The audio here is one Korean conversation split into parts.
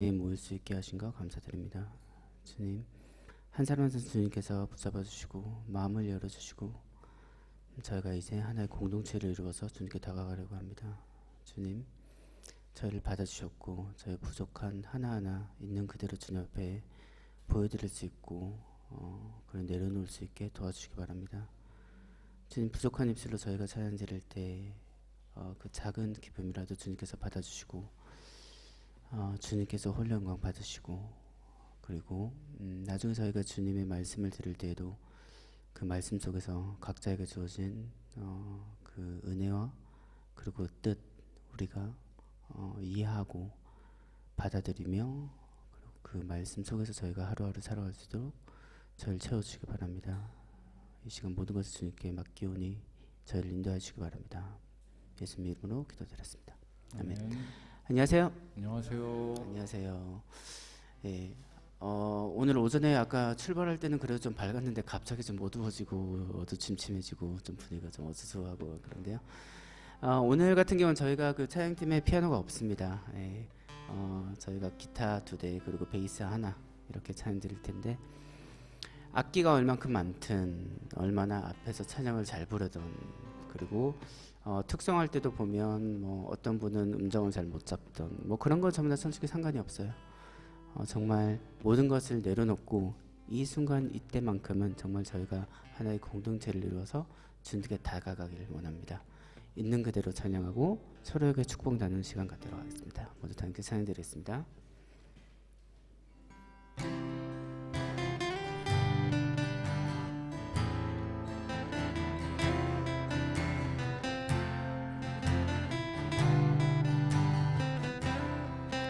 모일 수 있게 하신 거 감사드립니다. 주님, 한 사람 한 사람 주님께서 붙잡아 주시고 마음을 열어주시고 저희가 이제 하나의 공동체를 이루어서 주님께 다가가려고 합니다. 주님, 저희를 받아주셨고 저희 부족한 하나하나 있는 그대로 주님 앞에 보여드릴 수 있고 그걸 내려놓을 수 있게 도와주시기 바랍니다. 주님, 부족한 입술로 저희가 찬양 드릴 때 그 작은 기쁨이라도 주님께서 받아주시고 주님께서 홀로 영광 받으시고, 그리고 나중에 저희가 주님의 말씀을 들을 때에도 그 말씀 속에서 각자에게 주어진 그 은혜와 그리고 뜻 우리가 이해하고 받아들이며, 그리고 그 말씀 속에서 저희가 하루하루 살아갈 수 있도록 저희를 채워주시기 바랍니다. 이 시간 모든 것을 주님께 맡기오니 저희를 인도해 주시기 바랍니다. 예수님 이름으로 기도드렸습니다. 아멘. 안녕하세요. 안녕하세요. 안녕하세요. 예, 오늘 오전에 아까 출발할 때는 그래도 좀 밝았는데 갑자기 좀 어두워지고 어두침침해지고 좀 분위기가 좀 어수선하고 그런데요. 오늘 같은 경우는 저희가 그 찬양팀에 피아노가 없습니다. 예, 저희가 기타 2대 그리고 베이스 하나 이렇게 찬양 드릴 텐데, 악기가 얼만큼 많든 얼마나 앞에서 찬양을 잘 부르든, 그리고 특성할 때도 보면 뭐 어떤 분은 음정을 잘 못 잡던 뭐 그런 건 전부 다 솔직히 상관이 없어요. 정말 모든 것을 내려놓고 이 순간 이때만큼은 정말 저희가 하나의 공동체를 이루어서 주님께 다가가길 원합니다. 있는 그대로 찬양하고 서로에게 축복 나누는 시간 갖도록 하겠습니다. 모두 다 함께 찬양드리겠습니다.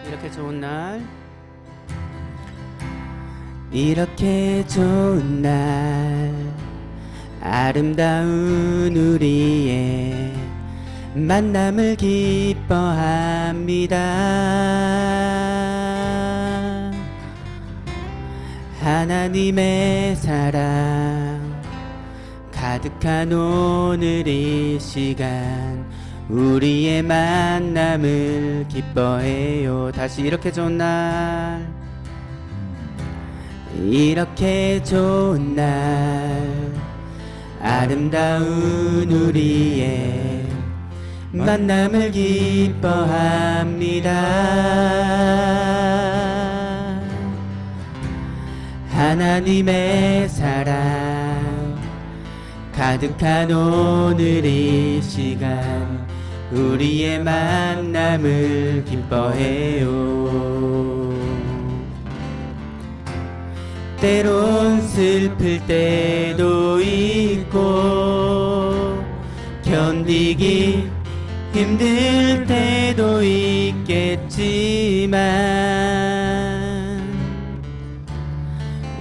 이렇게 좋은 날, 이렇게 좋은 날, 아름다운 우리의 만남을 기뻐합니다. 하나님의 사랑 가득한 오늘 이 시간, 우리의 만남을 기뻐해요. 다시 이렇게 좋은 날, 이렇게 좋은 날, 아름다운 우리의 만남을 기뻐합니다. 하나님의 사랑 가득한 오늘 이 시간, 우리의 만남을 기뻐해요. 때론 슬플 때도 있고 견디기 힘들 때도 있겠지만,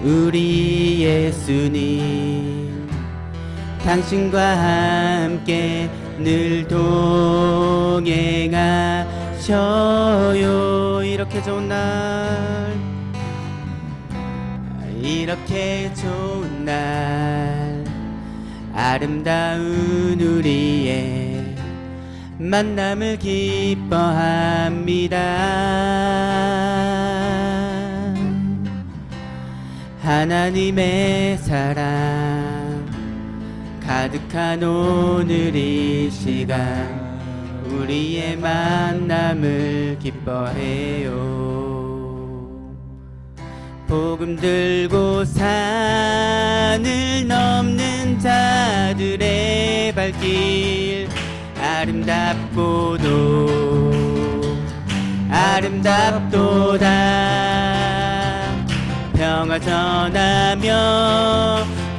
우리 예수님 당신과 함께 늘 동행하셔요. 이렇게 좋은 날, 이렇게 좋은 날, 아름다운 우리의 만남을 기뻐합니다. 하나님의 사랑 가득한 오늘 이 시간, 우리의 만남을 기뻐해요. 복음 들고 산을 넘는 자들의 발길, 아름답고도 아름답도다. 평화 전하며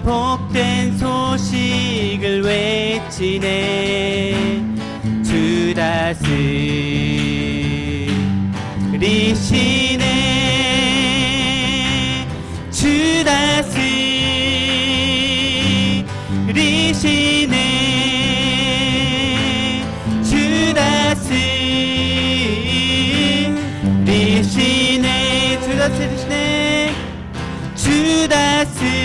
복된 소식을 외치네. 주 다스리시네. 주 다스리시네. 주 다스리시네. 주 다스리시네. 주 다스리시네.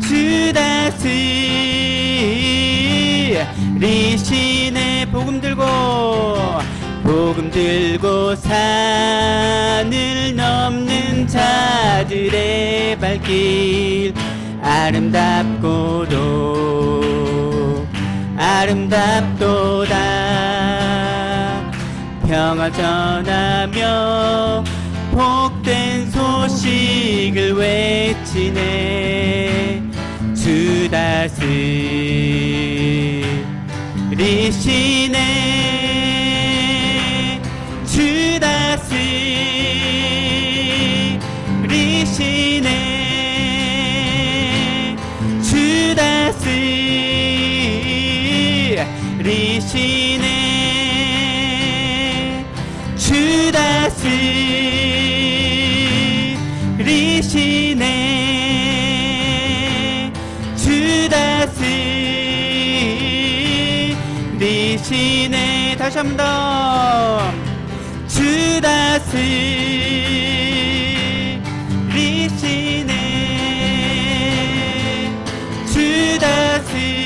주 다스리시네. 복음 들고 산을 넘는 자들의 발길 아름답고도 아름답도다. 평화 전하며 복된 소식을 외치네. 주 다스리시네. 주 다스리시네. 주 다스리시네. 주 다스리시네. 주 다스리시네. 다시 한 번 더. 주 다스리시네. 주 다스리시네.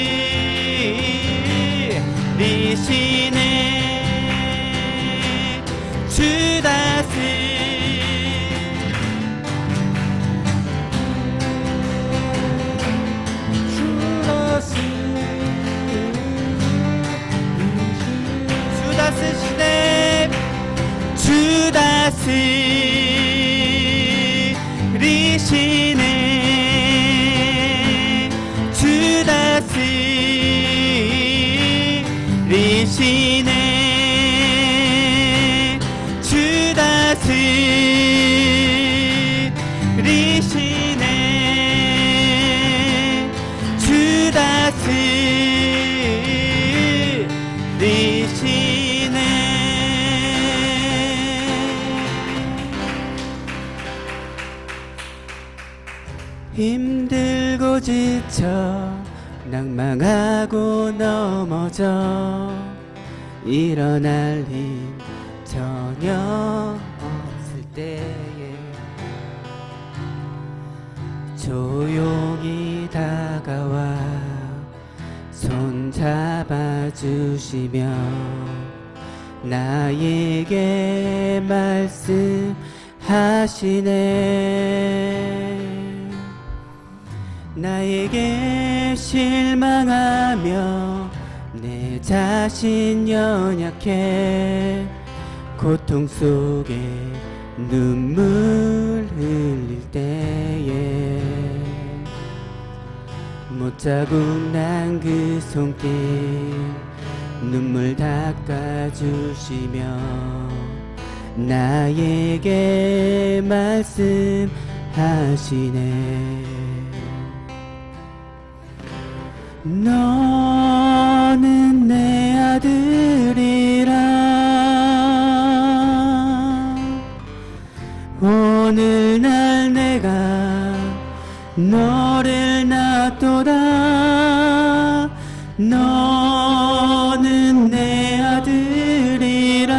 주 다스리시네. 주 다스리시네. 주 다스리시네. 주 다스리시네. 주 다스리시네. 힘들고 지쳐 낭망하고 넘어져 일어날 힘 전혀 없을 때에 조용히 다가와 손 잡아주시며 나에게 말씀하시네. 나에게 실망하며 내 자신 연약해 고통 속에 눈물 흘릴 때에 못자국 난 그 손길 눈물 닦아주시며 나에게 말씀하시네. 너는 내 아들이라. 오늘날 내가 너를 낳도다. 너는 내 아들이라.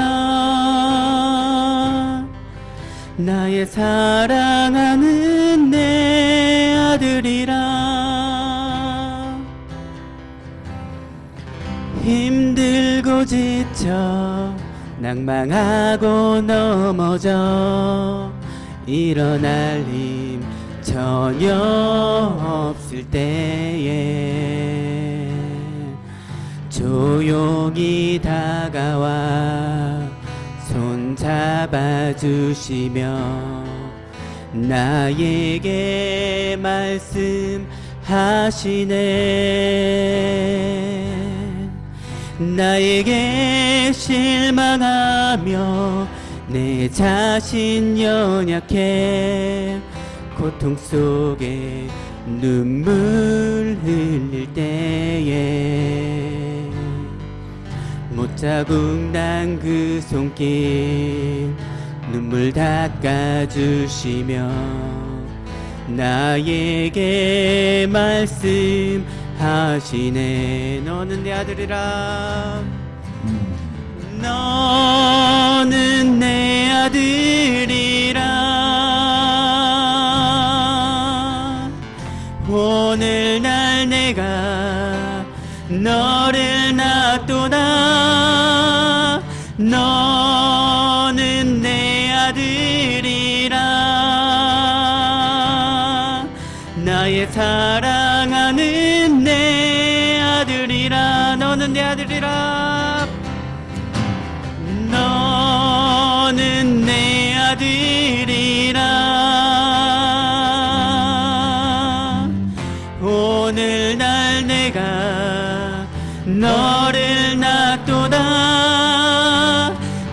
나의 사랑하는 내 아들이라. 힘들고 지쳐 낭망하고 넘어져 일어날 힘 전혀 없을 때에 조용히 다가와 손 잡아주시며 나에게 말씀하시네. 나에게 실망하며 내 자신 연약해 고통 속에 눈물 흘릴 때에 못자국 난 그 손길 눈물 닦아주시며 나에게 말씀하시네. 너는 내 아들이라. 너는 내 아들이라. 오늘날 내가 너를 낳도다. 아들이라. 너는 내 아들이라. 오늘날 내가 너를 낳도다.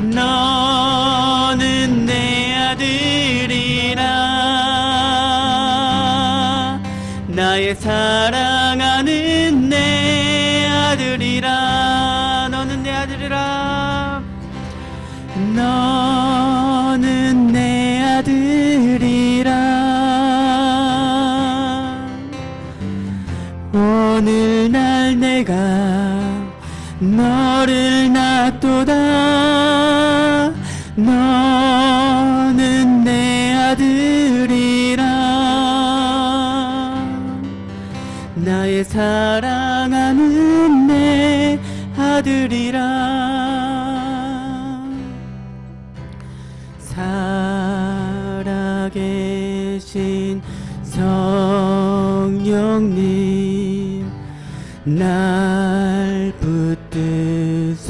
너는 내 아들이라. 나의 사랑하는 내 아들이라. 너는 내 아들이라. 너는 내 아들이라. 오늘날 내가 너를 낳도다. 너는 내 아들이라. 나의 사랑하는 내 아들이라. 살아계신 성령님 날 붙드소서.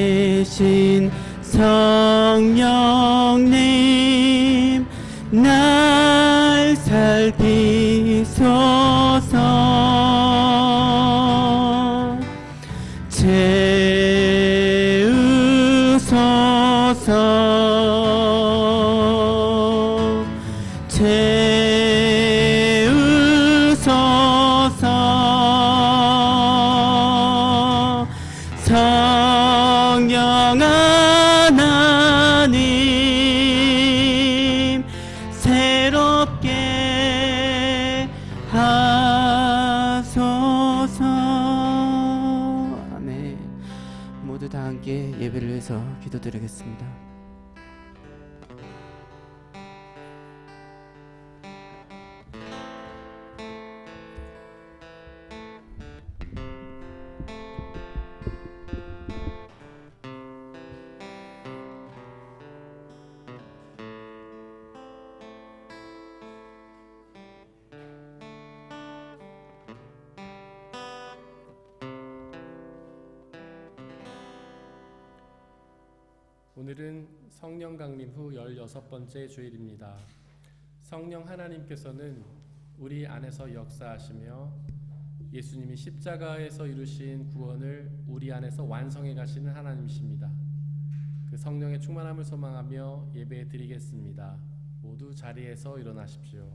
살아계신 성령님 날 살피소서. 채우소서. 채우소서. 성령 하나님 새롭게 하소서. 아멘. 모두 다 함께 예배를 위해서 기도드리겠습니다. 오늘은 성령 강림 후 16번째 주일입니다. 성령 하나님께서는 우리 안에서 역사하시며 예수님이 십자가에서 이루신 구원을 우리 안에서 완성해 가시는 하나님이십니다. 그 성령의 충만함을 소망하며 예배 드리겠습니다. 모두 자리에서 일어나십시오.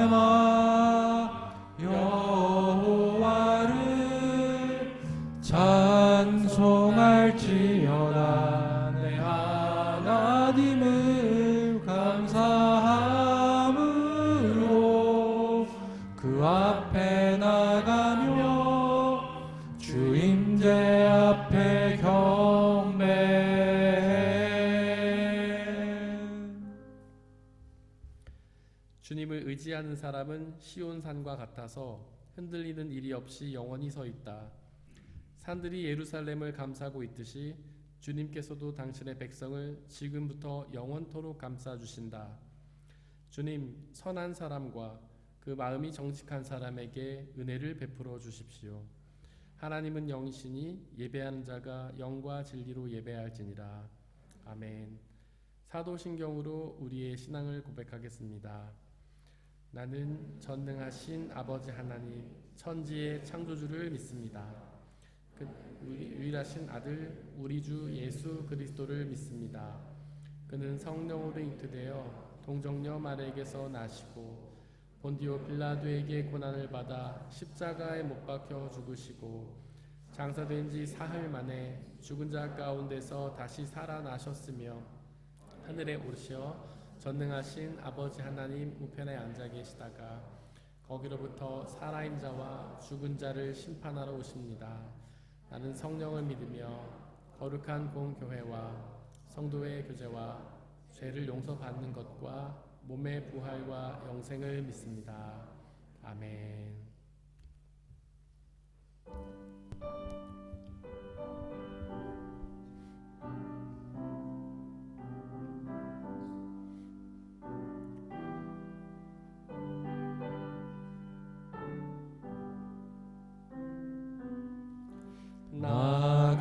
예루살렘아 여호와를 찬송할지어다. 내 하나님을 감사함으로 그 앞에 나가며 주 임재 앞에 경배해. 주님을 의지하는 사람은 시온산과 같아서 흔들리는 일이 없이 영원히 서 있다. 산들이 예루살렘을 감싸고 있듯이 주님께서도 당신의 백성을 지금부터 영원토록 감싸주신다. 주님, 선한 사람과 그 마음이 정직한 사람에게 은혜를 베풀어 주십시오. 하나님은 영이시니 예배하는 자가 영과 진리로 예배할지니라. 아멘. 사도신경으로 우리의 신앙을 고백하겠습니다. 나는 전능하신 아버지 하나님, 천지의 창조주를 믿습니다. 그 유일하신 아들 우리 주 예수 그리스도를 믿습니다. 그는 성령으로 잉태되어 동정녀 마리아에게서 나시고 본디오 빌라도에게 고난을 받아 십자가에 못 박혀 죽으시고 장사된 지 사흘 만에 죽은 자 가운데서 다시 살아나셨으며 하늘에 오르시어 전능하신 아버지 하나님 우편에 앉아 계시다가 거기로부터 살아있는 자와 죽은 자를 심판하러 오십니다. 나는 성령을 믿으며 거룩한 공교회와 성도의 교제와 죄를 용서받는 것과 몸의 부활과 영생을 믿습니다. 아멘. 나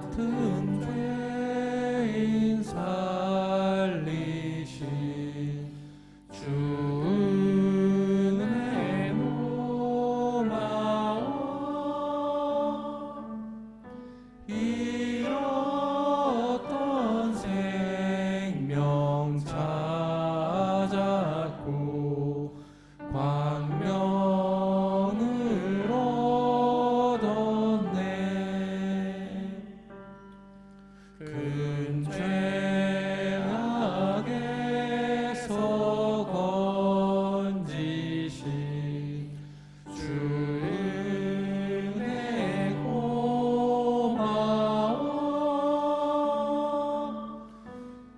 같은 죄인 살리신 주 은혜 높아오 잃었던 생명 찾았고 광명을 얻었네 큰 죄악에서 건지신 주 은혜 고마워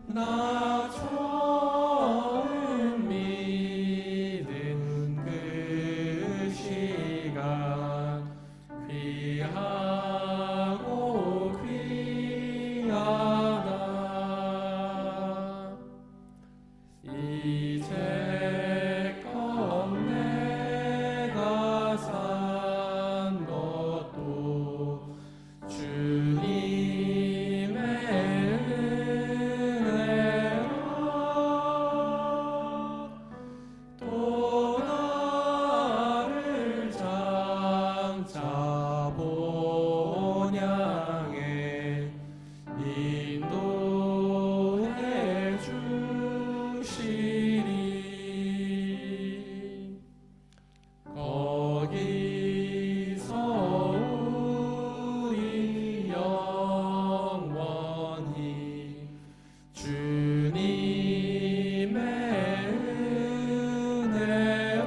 나 처음 믿은 그 시간 귀하고 귀하다 이제껏 내가 산 것도 주님의 은혜라 또 나를 장차 본향에 인도해 주시리 거기서 우리 영원히 주님의 은혜로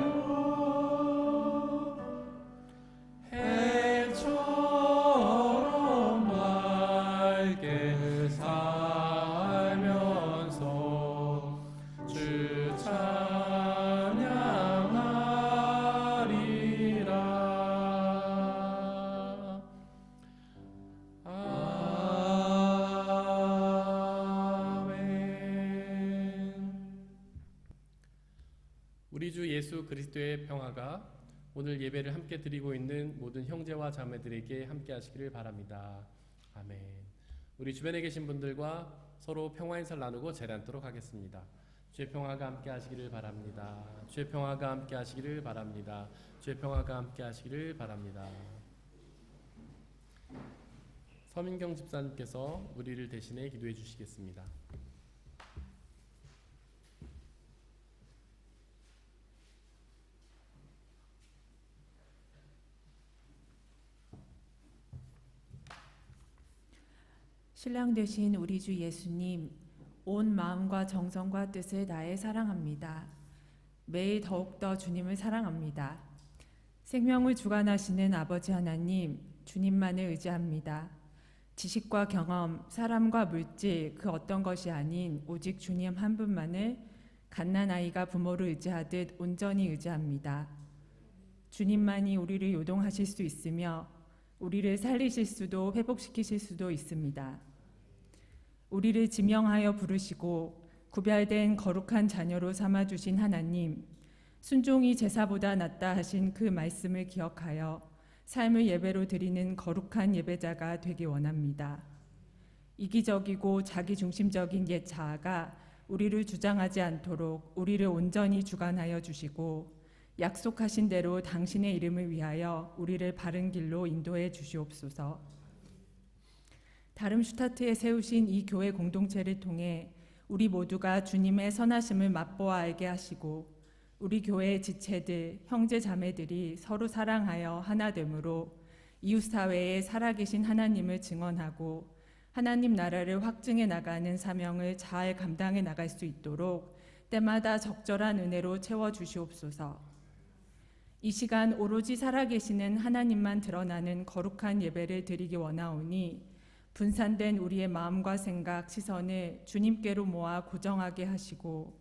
해처럼 밝게 살면서 주 찬양하리라 아멘. 우리 주 예수 그리스도의 평화가 오늘 예배를 함께 드리고 있는 모든 형제와 자매들에게 함께 하시기를 바랍니다. 아멘. 우리 주변에 계신 분들과 서로 평화 인사를 나누고 제례하도록 하겠습니다. 주의 평화가 함께 하시기를 바랍니다. 주의 평화가 함께 하시기를 바랍니다. 주의 평화가 함께 하시기를 바랍니다. 서민경 집사님께서 우리를 대신해 기도해 주시겠습니다. 신랑 되신 우리 주 예수님, 온 마음과 정성과 뜻을 다해 사랑합니다. 매일 더욱더 주님을 사랑합니다. 생명을 주관하시는 아버지 하나님, 주님만을 의지합니다. 지식과 경험, 사람과 물질 그 어떤 것이 아닌 오직 주님 한 분만을 갓난아이가 부모를 의지하듯 온전히 의지합니다. 주님만이 우리를 요동하실 수 있으며 우리를 살리실 수도 회복시키실 수도 있습니다. 우리를 지명하여 부르시고 구별된 거룩한 자녀로 삼아주신 하나님, 순종이 제사보다 낫다 하신 그 말씀을 기억하여 삶을 예배로 드리는 거룩한 예배자가 되기 원합니다. 이기적이고 자기중심적인 옛 자아가 우리를 주장하지 않도록 우리를 온전히 주관하여 주시고 약속하신 대로 당신의 이름을 위하여 우리를 바른 길로 인도해 주시옵소서. 다름슈타트에 세우신 이 교회 공동체를 통해 우리 모두가 주님의 선하심을 맛보아 알게 하시고 우리 교회의 지체들, 형제 자매들이 서로 사랑하여 하나됨으로 이웃사회에 살아계신 하나님을 증언하고 하나님 나라를 확증해 나가는 사명을 잘 감당해 나갈 수 있도록 때마다 적절한 은혜로 채워주시옵소서. 이 시간 오로지 살아계시는 하나님만 드러나는 거룩한 예배를 드리기 원하오니 분산된 우리의 마음과 생각, 시선을 주님께로 모아 고정하게 하시고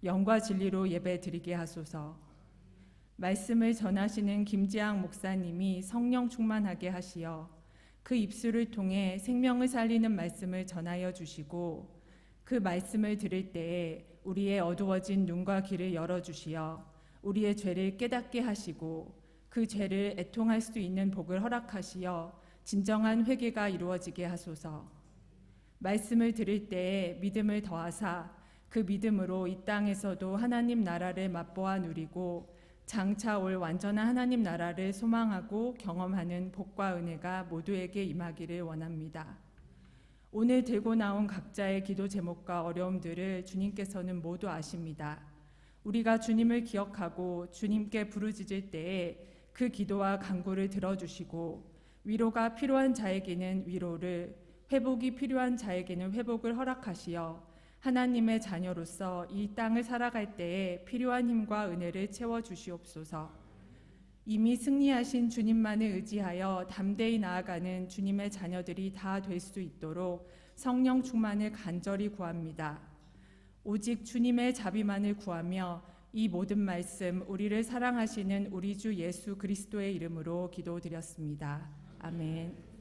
영과 진리로 예배 드리게 하소서. 말씀을 전하시는 김지학 목사님이 성령 충만하게 하시어 그 입술을 통해 생명을 살리는 말씀을 전하여 주시고 그 말씀을 들을 때에 우리의 어두워진 눈과 귀를 열어주시어 우리의 죄를 깨닫게 하시고 그 죄를 애통할 수 있는 복을 허락하시어 진정한 회개가 이루어지게 하소서. 말씀을 들을 때에 믿음을 더하사 그 믿음으로 이 땅에서도 하나님 나라를 맛보아 누리고 장차 올 완전한 하나님 나라를 소망하고 경험하는 복과 은혜가 모두에게 임하기를 원합니다. 오늘 들고 나온 각자의 기도 제목과 어려움들을 주님께서는 모두 아십니다. 우리가 주님을 기억하고 주님께 부르짖을 때에 그 기도와 간구를 들어주시고 위로가 필요한 자에게는 위로를, 회복이 필요한 자에게는 회복을 허락하시어 하나님의 자녀로서 이 땅을 살아갈 때에 필요한 힘과 은혜를 채워주시옵소서. 이미 승리하신 주님만을 의지하여 담대히 나아가는 주님의 자녀들이 다 될 수 있도록 성령 충만을 간절히 구합니다. 오직 주님의 자비만을 구하며 이 모든 말씀 우리를 사랑하시는 우리 주 예수 그리스도의 이름으로 기도드렸습니다. 아멘.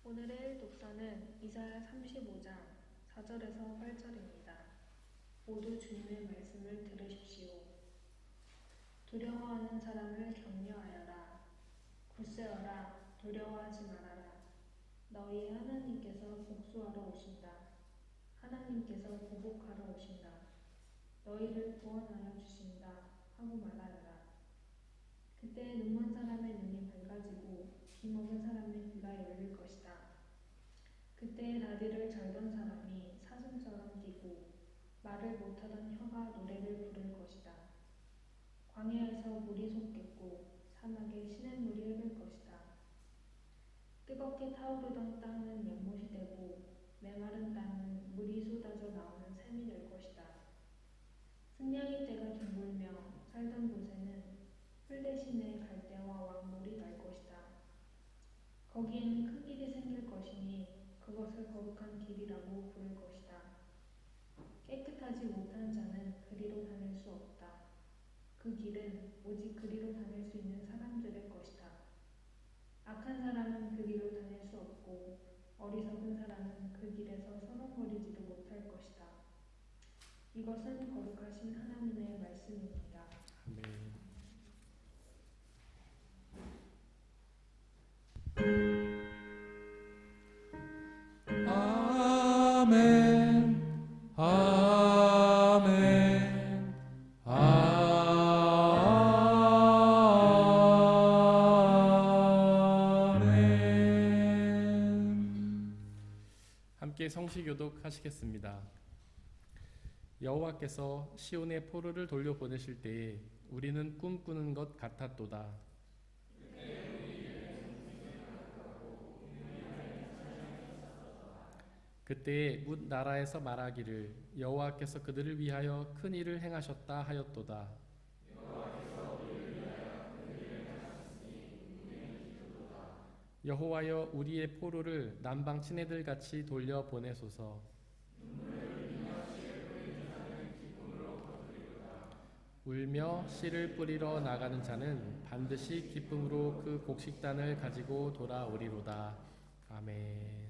오늘의 독서는 이사야 35장 4절에서 8절입니다. 모두 주님의 말씀을 들으십시오. 두려워하는 사람을 격려하여라. 굳세어라. 두려워하지 말아라. 너희 하나님께서 복수하러 오신다. 하나님께서 보복하러 오신다. 너희를 구원하여 주신다 하고 말하여라. 그때 눈먼 사람의 눈이 밝아지고 귀 먹은 사람의 귀가 열릴 것이다. 그때 라디를 절던 사람이 사슴처럼 뛰고 말을 못하던 혀가 노래를 부를 것이다. 광야에서 물이 솟겠고 사막에 시냇물이 흐를 것이다. 뜨겁게 타오르던 땅은 연못이 되고 메마른 땅은 물이 쏟아져 나오는 샘이 될 것이다. 승냥이 떼가 둥글며 살던 곳에는 풀 대신에 갈대와 왕물이 날 것이다. 거기에는 큰 길이 생길 것이니 그것을 거룩한 길이라고 부를 것이다. 깨끗하지 못한 자는 그리로 다닐 수 없다. 그 길은 오직 그리로 다닐 수 있는 사람들의 것이다. 악한 사람은 그 길로 다닐 수 없고 어리석은 사람은 그 길에서 서성거리지도 못할 것이다. 이것은 거룩하신 하나님의 말씀입니다. 아멘. 아멘. 아멘. 아멘. 함께 성시교독 하시겠습니다. 여호와께서 시온의 포로를 돌려보내실 때에 우리는 꿈꾸는 것 같았도다. 그때에 뭇 나라에서 말하기를 여호와께서 그들을 위하여 큰 일을 행하셨다 하였도다. 여호와여 우리의 포로를 남방 친애들 같이 돌려보내소서. 울며 씨를 뿌리러 나가는 자는 반드시 기쁨으로 그 곡식단을 가지고 돌아오리로다. 아멘.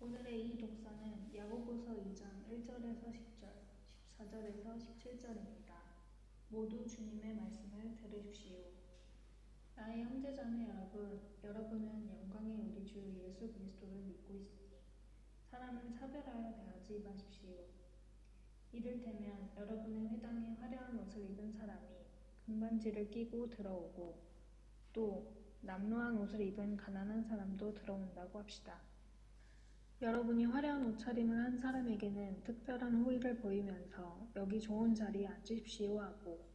오늘의 이 독서는 야고보서 2장 1절에서 10절, 14절에서 17절입니다. 모두 주님의 말씀을 들으십시오. 나의 형제자매 여러분, 여러분은 영광의 우리 주 예수 그리스도를 믿고 있으니 사람을 차별하여 대하지 마십시오. 이를테면 여러분의 회당에 화려한 옷을 입은 사람이 금반지를 끼고 들어오고 또 남루한 옷을 입은 가난한 사람도 들어온다고 합시다. 여러분이 화려한 옷차림을 한 사람에게는 특별한 호의를 보이면서 여기 좋은 자리에 앉으십시오 하고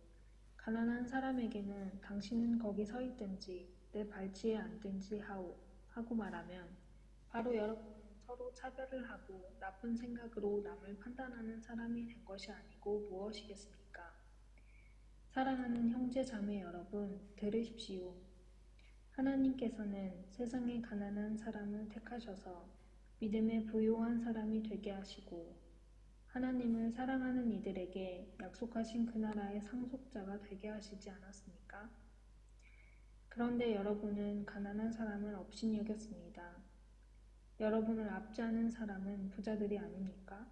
가난한 사람에게는 당신은 거기 서 있든지 내 발치에 앉든지 하고 말하면 바로 여러분은 서로 차별을 하고 나쁜 생각으로 남을 판단하는 사람이 된 것이 아니고 무엇이겠습니까? 사랑하는 형제 자매 여러분, 들으십시오. 하나님께서는 세상의 가난한 사람을 택하셔서 믿음에 부요한 사람이 되게 하시고 하나님을 사랑하는 이들에게 약속하신 그 나라의 상속자가 되게 하시지 않았습니까? 그런데 여러분은 가난한 사람을 업신 여겼습니다. 여러분을 압제하는 사람은 부자들이 아닙니까?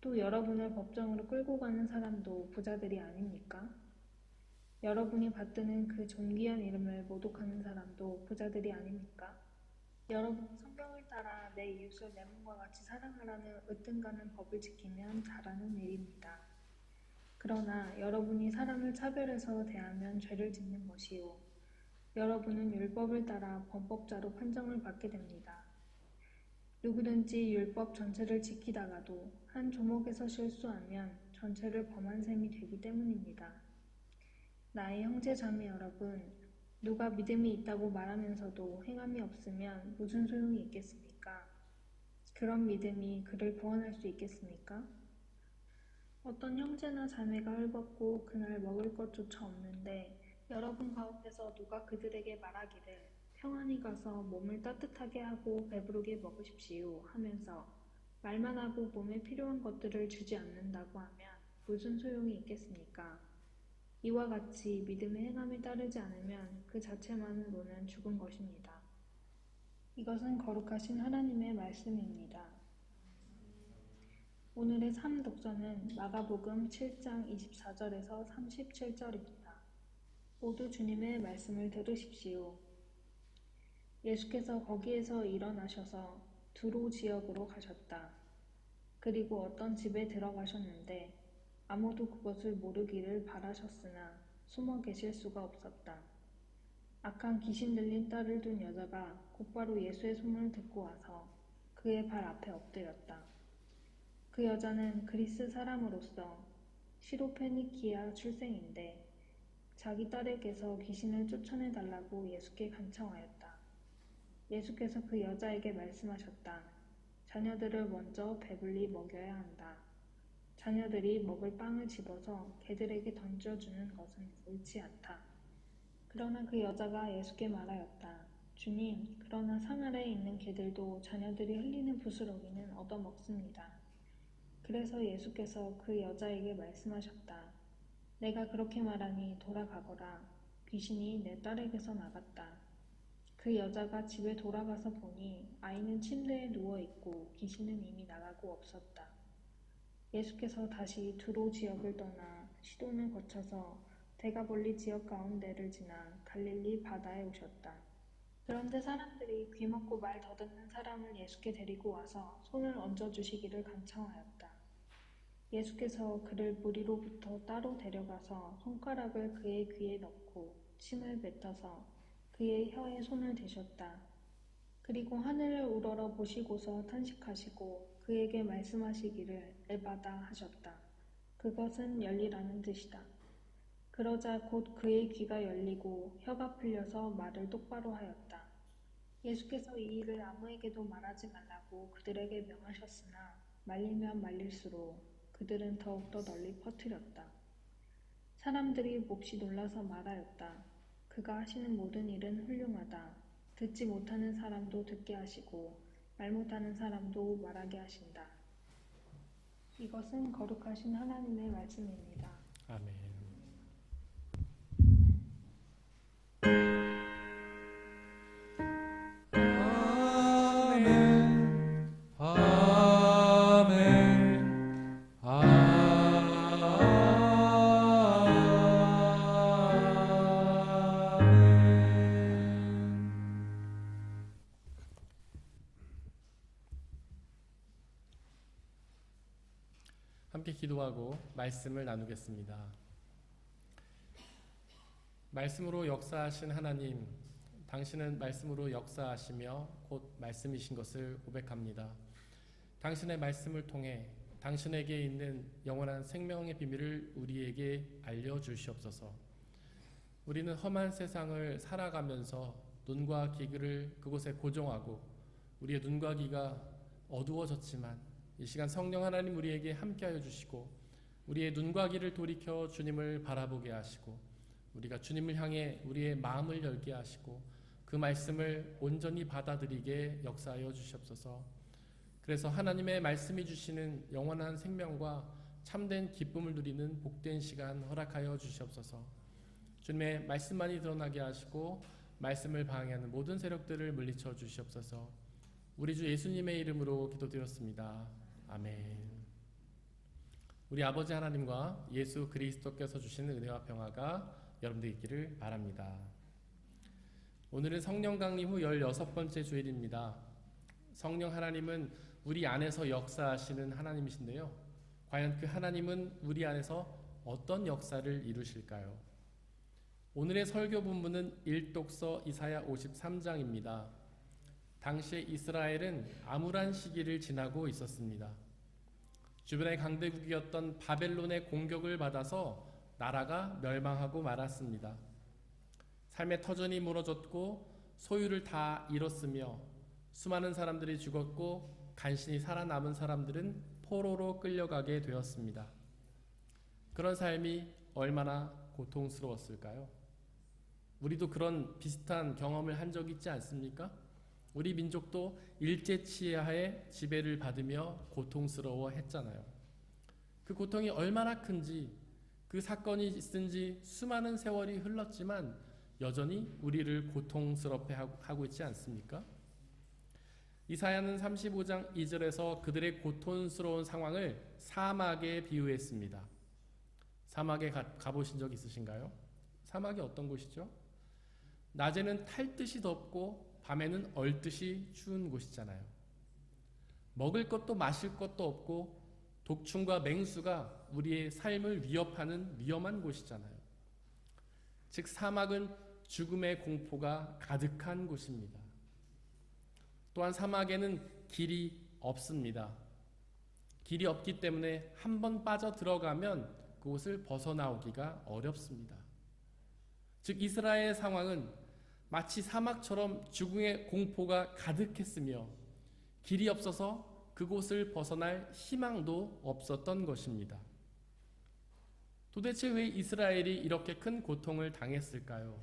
또 여러분을 법정으로 끌고 가는 사람도 부자들이 아닙니까? 여러분이 받드는 그 존귀한 이름을 모독하는 사람도 부자들이 아닙니까? 여러분 성경을 따라 내 이웃을 내 몸과 같이 사랑하라는 으뜸가는 법을 지키면 잘하는 일입니다. 그러나 여러분이 사람을 차별해서 대하면 죄를 짓는 것이요. 여러분은 율법을 따라 범법자로 판정을 받게 됩니다. 누구든지 율법 전체를 지키다가도 한 조목에서 실수하면 전체를 범한 셈이 되기 때문입니다. 나의 형제 자매 여러분, 누가 믿음이 있다고 말하면서도 행함이 없으면 무슨 소용이 있겠습니까? 그런 믿음이 그를 구원할 수 있겠습니까? 어떤 형제나 자매가 헐벗고 그날 먹을 것조차 없는데 여러분 가운데서 누가 그들에게 말하기를 평안히 가서 몸을 따뜻하게 하고 배부르게 먹으십시오 하면서 말만 하고 몸에 필요한 것들을 주지 않는다고 하면 무슨 소용이 있겠습니까? 이와 같이 믿음의 행함이 따르지 않으면 그 자체만으로는 죽은 것입니다. 이것은 거룩하신 하나님의 말씀입니다. 오늘의 삶 독서는 마가복음 7장 24절에서 37절입니다. 모두 주님의 말씀을 들으십시오. 예수께서 거기에서 일어나셔서 두로 지역으로 가셨다. 그리고 어떤 집에 들어가셨는데 아무도 그것을 모르기를 바라셨으나 숨어 계실 수가 없었다. 악한 귀신 들린 딸을 둔 여자가 곧바로 예수의 소문을 듣고 와서 그의 발 앞에 엎드렸다. 그 여자는 그리스 사람으로서 시로페니키아 출생인데 자기 딸에게서 귀신을 쫓아내달라고 예수께 간청하였다. 예수께서 그 여자에게 말씀하셨다. 자녀들을 먼저 배불리 먹여야 한다. 자녀들이 먹을 빵을 집어서 개들에게 던져주는 것은 옳지 않다. 그러나 그 여자가 예수께 말하였다. 주님, 그러나 상 아래에 있는 개들도 자녀들이 흘리는 부스러기는 얻어먹습니다. 그래서 예수께서 그 여자에게 말씀하셨다. 내가 그렇게 말하니 돌아가거라. 귀신이 내 딸에게서 나갔다. 그 여자가 집에 돌아가서 보니 아이는 침대에 누워있고 귀신은 이미 나가고 없었다. 예수께서 다시 두로 지역을 떠나 시돈을 거쳐서 데가볼리 지역 가운데를 지나 갈릴리 바다에 오셨다. 그런데 사람들이 귀먹고 말 더듬는 사람을 예수께 데리고 와서 손을 얹어주시기를 간청하였다. 예수께서 그를 무리로부터 따로 데려가서 손가락을 그의 귀에 넣고 침을 뱉어서 그의 혀에 손을 대셨다. 그리고 하늘을 우러러 보시고서 탄식하시고 그에게 말씀하시기를 에바다 하셨다. 그것은 열리라는 뜻이다. 그러자 곧 그의 귀가 열리고 혀가 풀려서 말을 똑바로 하였다. 예수께서 이 일을 아무에게도 말하지 말라고 그들에게 명하셨으나 말리면 말릴수록 그들은 더욱더 널리 퍼뜨렸다. 사람들이 몹시 놀라서 말하였다. 그가 하시는 모든 일은 훌륭하다. 듣지 못하는 사람도 듣게 하시고 말 못하는 사람도 말하게 하신다. 이것은 거룩하신 하나님의 말씀입니다. 아멘. 아멘. 아멘. 함께 기도하고 말씀을 나누겠습니다. 말씀으로 역사하신 하나님, 당신은 말씀으로 역사하시며 곧 말씀이신 것을 고백합니다. 당신의 말씀을 통해 당신에게 있는 영원한 생명의 비밀을 우리에게 알려주시옵소서. 우리는 험한 세상을 살아가면서 눈과 귀를 그곳에 고정하고 우리의 눈과 귀가 어두워졌지만 이 시간 성령 하나님 우리에게 함께하여 주시고 우리의 눈과 귀를 돌이켜 주님을 바라보게 하시고 우리가 주님을 향해 우리의 마음을 열게 하시고 그 말씀을 온전히 받아들이게 역사하여 주시옵소서. 그래서 하나님의 말씀이 주시는 영원한 생명과 참된 기쁨을 누리는 복된 시간 허락하여 주시옵소서. 주님의 말씀만이 드러나게 하시고 말씀을 방해하는 모든 세력들을 물리쳐 주시옵소서. 우리 주 예수님의 이름으로 기도드렸습니다. 아멘. 우리 아버지 하나님과 예수 그리스도께서 주시는 은혜와 평화가 여러분들 있기를 바랍니다. 오늘은 성령 강림 후 16번째 주일입니다. 성령 하나님은 우리 안에서 역사하시는 하나님이신데요. 과연 그 하나님은 우리 안에서 어떤 역사를 이루실까요? 오늘의 설교 본문은 일독서 이사야 53장입니다. 당시에 이스라엘은 암울한 시기를 지나고 있었습니다. 주변의 강대국이었던 바벨론의 공격을 받아서 나라가 멸망하고 말았습니다. 삶의 터전이 무너졌고 소유를 다 잃었으며 수많은 사람들이 죽었고 간신히 살아남은 사람들은 포로로 끌려가게 되었습니다. 그런 삶이 얼마나 고통스러웠을까요? 우리도 그런 비슷한 경험을 한 적 있지 않습니까? 우리 민족도 일제치하에 지배를 받으며 고통스러워했잖아요. 그 고통이 얼마나 큰지, 그 사건이 있은 지 수많은 세월이 흘렀지만 여전히 우리를 고통스럽게 하고 있지 않습니까? 이사야는 35장 2절에서 그들의 고통스러운 상황을 사막에 비유했습니다. 사막에 가보신 적 있으신가요? 사막이 어떤 곳이죠? 낮에는 탈듯이 덥고 밤에는 얼듯이 추운 곳이잖아요. 먹을 것도 마실 것도 없고 독충과 맹수가 우리의 삶을 위협하는 위험한 곳이잖아요. 즉 사막은 죽음의 공포가 가득한 곳입니다. 또한 사막에는 길이 없습니다. 길이 없기 때문에 한번 빠져 들어가면 그곳을 벗어나오기가 어렵습니다. 즉 이스라엘의 상황은 마치 사막처럼 죽음의 공포가 가득했으며 길이 없어서 그곳을 벗어날 희망도 없었던 것입니다. 도대체 왜 이스라엘이 이렇게 큰 고통을 당했을까요?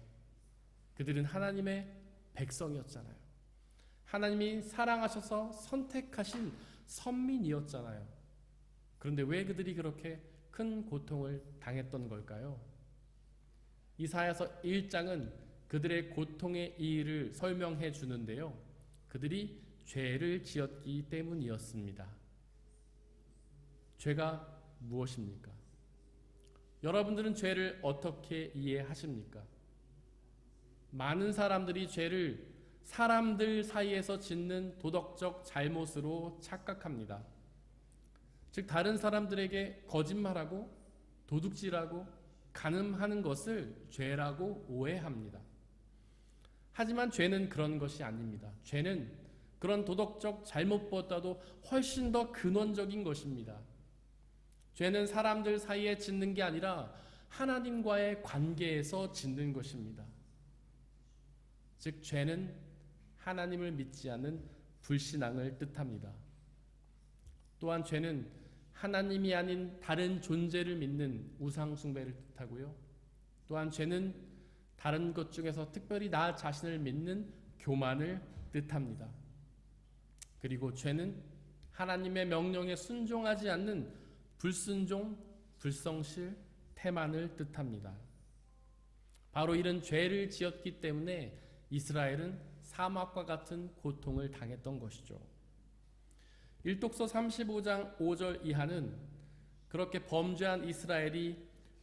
그들은 하나님의 백성이었잖아요. 하나님이 사랑하셔서 선택하신 선민이었잖아요. 그런데 왜 그들이 그렇게 큰 고통을 당했던 걸까요? 이사야서 1장은 그들의 고통의 이유를 설명해 주는데요. 그들이 죄를 지었기 때문이었습니다. 죄가 무엇입니까? 여러분들은 죄를 어떻게 이해하십니까? 많은 사람들이 죄를 사람들 사이에서 짓는 도덕적 잘못으로 착각합니다. 즉 다른 사람들에게 거짓말하고 도둑질하고 간음하는 것을 죄라고 오해합니다. 하지만 죄는 그런 것이 아닙니다. 죄는 그런 도덕적 잘못보다도 훨씬 더 근원적인 것입니다. 죄는 사람들 사이에 짓는 게 아니라 하나님과의 관계에서 짓는 것입니다. 즉 죄는 하나님을 믿지 않는 불신앙을 뜻합니다. 또한 죄는 하나님이 아닌 다른 존재를 믿는 우상 숭배를 뜻하고요. 또한 죄는 다른 것 중에서 특별히 나 자신을 믿는 교만을 뜻합니다. 그리고 죄는 하나님의 명령에 순종하지 않는 불순종, 불성실, 태만을 뜻합니다. 바로 이런 죄를 지었기 때문에 이스라엘은 사막과 같은 고통을 당했던 것이죠. 일독서 35장 5절 이하는 그렇게 범죄한 이스라엘이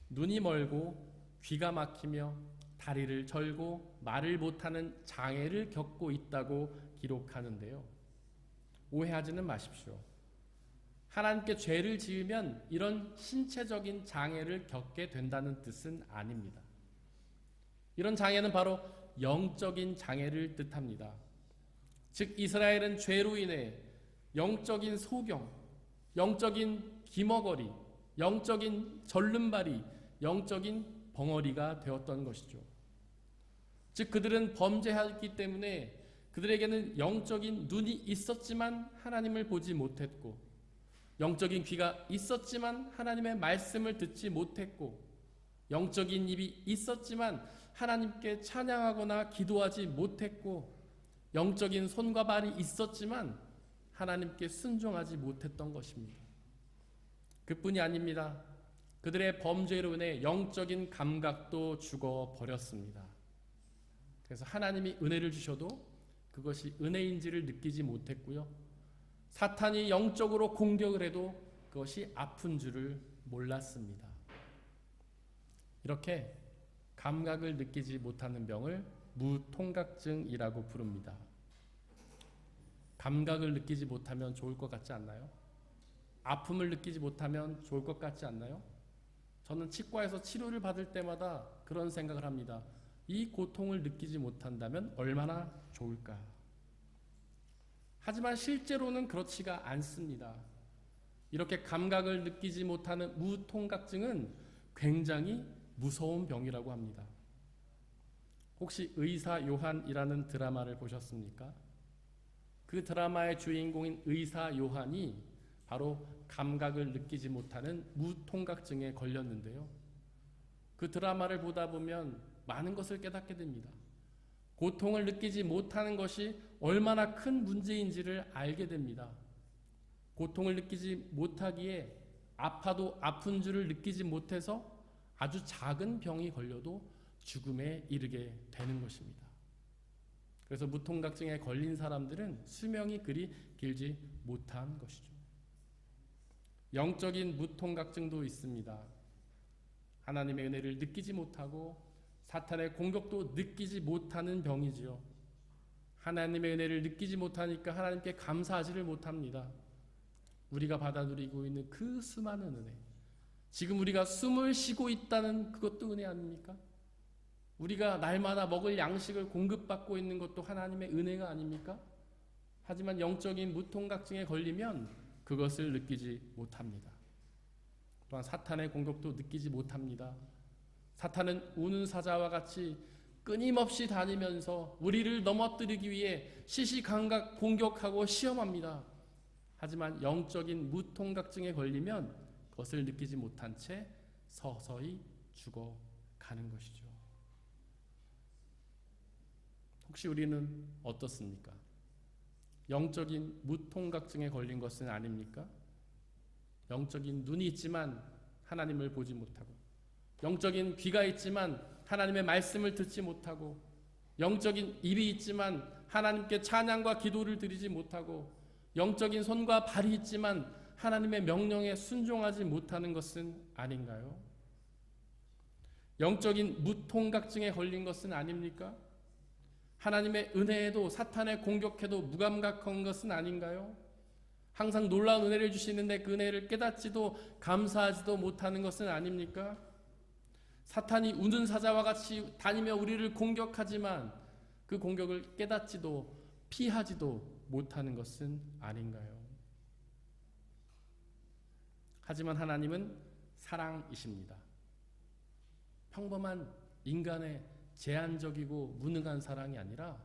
눈이 멀고 귀가 막히며 다리를 절고 말을 못하는 장애를 겪고 있다고 기록하는데요. 오해하지는 마십시오. 하나님께 죄를 지으면 이런 신체적인 장애를 겪게 된다는 뜻은 아닙니다. 이런 장애는 바로 영적인 장애를 뜻합니다. 즉 이스라엘은 죄로 인해 영적인 소경, 영적인 기머거리, 영적인 절름발이, 영적인 벙어리가 되었던 것이죠. 즉 그들은 범죄했기 때문에 그들에게는 영적인 눈이 있었지만 하나님을 보지 못했고 영적인 귀가 있었지만 하나님의 말씀을 듣지 못했고, 영적인 입이 있었지만 하나님께 찬양하거나 기도하지 못했고, 영적인 손과 발이 있었지만 하나님께 순종하지 못했던 것입니다. 그뿐이 아닙니다. 그들의 범죄로 인해 영적인 감각도 죽어버렸습니다. 그래서 하나님이 은혜를 주셔도 그것이 은혜인지를 느끼지 못했고요. 사탄이 영적으로 공격을 해도 그것이 아픈 줄을 몰랐습니다. 이렇게 감각을 느끼지 못하는 병을 무통각증이라고 부릅니다. 감각을 느끼지 못하면 좋을 것 같지 않나요? 아픔을 느끼지 못하면 좋을 것 같지 않나요? 저는 치과에서 치료를 받을 때마다 그런 생각을 합니다. 이 고통을 느끼지 못한다면 얼마나 좋을까? 하지만 실제로는 그렇지가 않습니다. 이렇게 감각을 느끼지 못하는 무통각증은 굉장히 무서운 병이라고 합니다. 혹시 의사 요한이라는 드라마를 보셨습니까? 그 드라마의 주인공인 의사 요한이 바로 감각을 느끼지 못하는 무통각증에 걸렸는데요. 그 드라마를 보다 보면 많은 것을 깨닫게 됩니다. 고통을 느끼지 못하는 것이 얼마나 큰 문제인지를 알게 됩니다. 고통을 느끼지 못하기에 아파도 아픈 줄을 느끼지 못해서 아주 작은 병이 걸려도 죽음에 이르게 되는 것입니다. 그래서 무통각증에 걸린 사람들은 수명이 그리 길지 못한 것이죠. 영적인 무통각증도 있습니다. 하나님의 은혜를 느끼지 못하고 사탄의 공격도 느끼지 못하는 병이지요. 하나님의 은혜를 느끼지 못하니까 하나님께 감사하지를 못합니다. 우리가 받아 누리고 있는 그 수많은 은혜, 지금 우리가 숨을 쉬고 있다는 그것도 은혜 아닙니까? 우리가 날마다 먹을 양식을 공급받고 있는 것도 하나님의 은혜가 아닙니까? 하지만 영적인 무통각증에 걸리면 그것을 느끼지 못합니다. 또한 사탄의 공격도 느끼지 못합니다. 사탄은 우는 사자와 같이 끊임없이 다니면서 우리를 넘어뜨리기 위해 시시각각 공격하고 시험합니다. 하지만 영적인 무통각증에 걸리면 그것을 느끼지 못한 채 서서히 죽어가는 것이죠. 혹시 우리는 어떻습니까? 영적인 무통각증에 걸린 것은 아닙니까? 영적인 눈이 있지만 하나님을 보지 못하고, 영적인 귀가 있지만 하나님의 말씀을 듣지 못하고, 영적인 입이 있지만 하나님께 찬양과 기도를 드리지 못하고, 영적인 손과 발이 있지만 하나님의 명령에 순종하지 못하는 것은 아닌가요? 영적인 무통각증에 걸린 것은 아닙니까? 하나님의 은혜에도 사탄의 공격해도 무감각한 것은 아닌가요? 항상 놀라운 은혜를 주시는데 그 은혜를 깨닫지도 감사하지도 못하는 것은 아닙니까? 사탄이 우는 사자와 같이 다니며 우리를 공격하지만 그 공격을 깨닫지도 피하지도 못하는 것은 아닌가요? 하지만 하나님은 사랑이십니다. 평범한 인간의 제한적이고 무능한 사랑이 아니라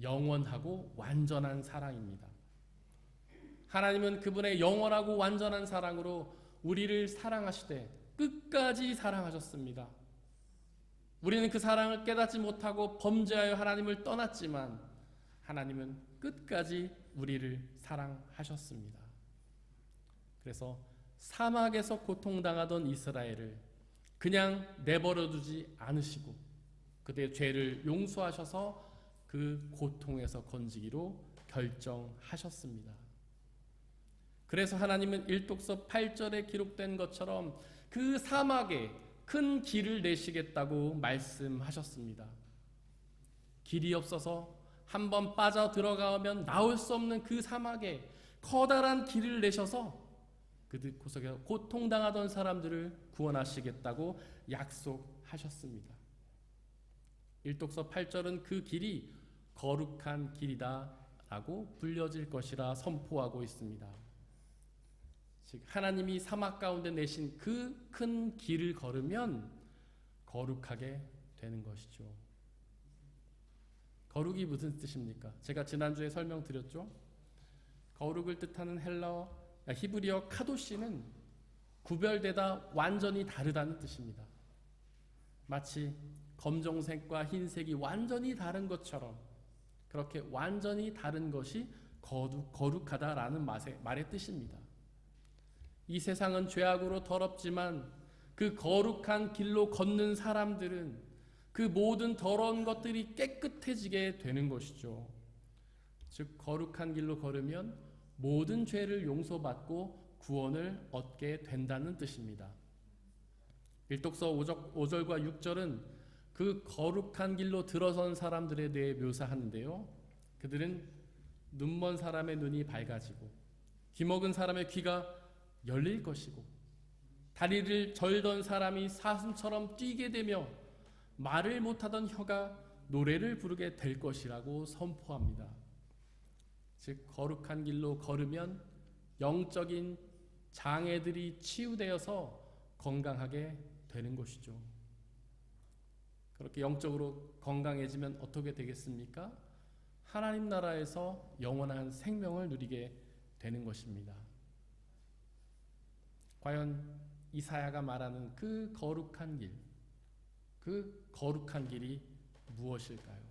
영원하고 완전한 사랑입니다. 하나님은 그분의 영원하고 완전한 사랑으로 우리를 사랑하시되 끝까지 사랑하셨습니다. 우리는 그 사랑을 깨닫지 못하고 범죄하여 하나님을 떠났지만 하나님은 끝까지 우리를 사랑하셨습니다. 그래서 사막에서 고통당하던 이스라엘을 그냥 내버려 두지 않으시고 그들의 죄를 용서하셔서 그 고통에서 건지기로 결정하셨습니다. 그래서 하나님은 일독서 8절에 기록된 것처럼 그 사막에 큰 길을 내시겠다고 말씀하셨습니다. 길이 없어서 한번 빠져 들어가면 나올 수 없는 그 사막에 커다란 길을 내셔서 그들 구석에서 고통당하던 사람들을 구원하시겠다고 약속하셨습니다. 일독서 8절은 그 길이 거룩한 길이다 라고 불려질 것이라 선포하고 있습니다. 즉 하나님이 사막 가운데 내신 그 큰 길을 걸으면 거룩하게 되는 것이죠. 거룩이 무슨 뜻입니까? 제가 지난주에 설명드렸죠. 거룩을 뜻하는 헬라어 히브리어 카도시는 구별되다 완전히 다르다는 뜻입니다. 마치 검정색과 흰색이 완전히 다른 것처럼 그렇게 완전히 다른 것이 거룩하다라는 말의 뜻입니다. 이 세상은 죄악으로 더럽지만 그 거룩한 길로 걷는 사람들은 그 모든 더러운 것들이 깨끗해지게 되는 것이죠. 즉 거룩한 길로 걸으면 모든 죄를 용서받고 구원을 얻게 된다는 뜻입니다. 일독서 5절과 6절은 그 거룩한 길로 들어선 사람들에 대해 묘사하는데요. 그들은 눈먼 사람의 눈이 밝아지고 귀먹은 사람의 귀가 열릴 것이고 다리를 절던 사람이 사슴처럼 뛰게 되며 말을 못하던 혀가 노래를 부르게 될 것이라고 선포합니다. 즉 거룩한 길로 걸으면 영적인 장애들이 치유되어서 건강하게 되는 것이죠. 그렇게 영적으로 건강해지면 어떻게 되겠습니까? 하나님 나라에서 영원한 생명을 누리게 되는 것입니다. 과연 이사야가 말하는 그 거룩한 길, 그 거룩한 길이 무엇일까요?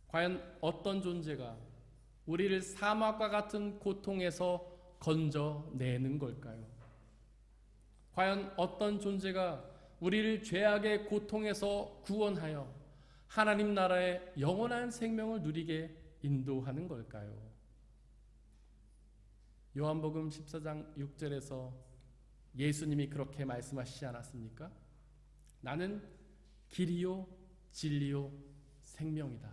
과연 어떤 존재가 우리를 사막과 같은 고통에서 건져내는 걸까요? 과연 어떤 존재가 우리를 죄악의 고통에서 구원하여 하나님 나라의 영원한 생명을 누리게 인도하는 걸까요? 요한복음 14장 6절에서 예수님이 그렇게 말씀하시지 않았습니까? 나는 길이요 진리요 생명이다.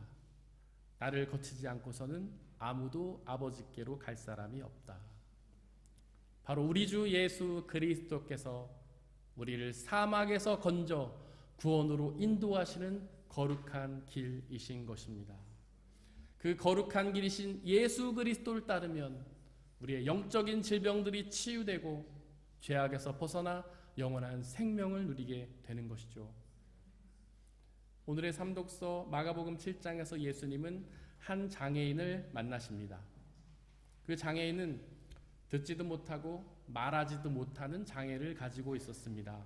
나를 거치지 않고서는 아무도 아버지께로 갈 사람이 없다. 바로 우리 주 예수 그리스도께서 우리를 사막에서 건져 구원으로 인도하시는 거룩한 길이신 것입니다. 그 거룩한 길이신 예수 그리스도를 따르면 우리의 영적인 질병들이 치유되고 죄악에서 벗어나 영원한 생명을 누리게 되는 것이죠. 오늘의 삼독서 마가복음 7장에서 예수님은 한 장애인을 만나십니다. 그 장애인은 듣지도 못하고 말하지도 못하는 장애를 가지고 있었습니다.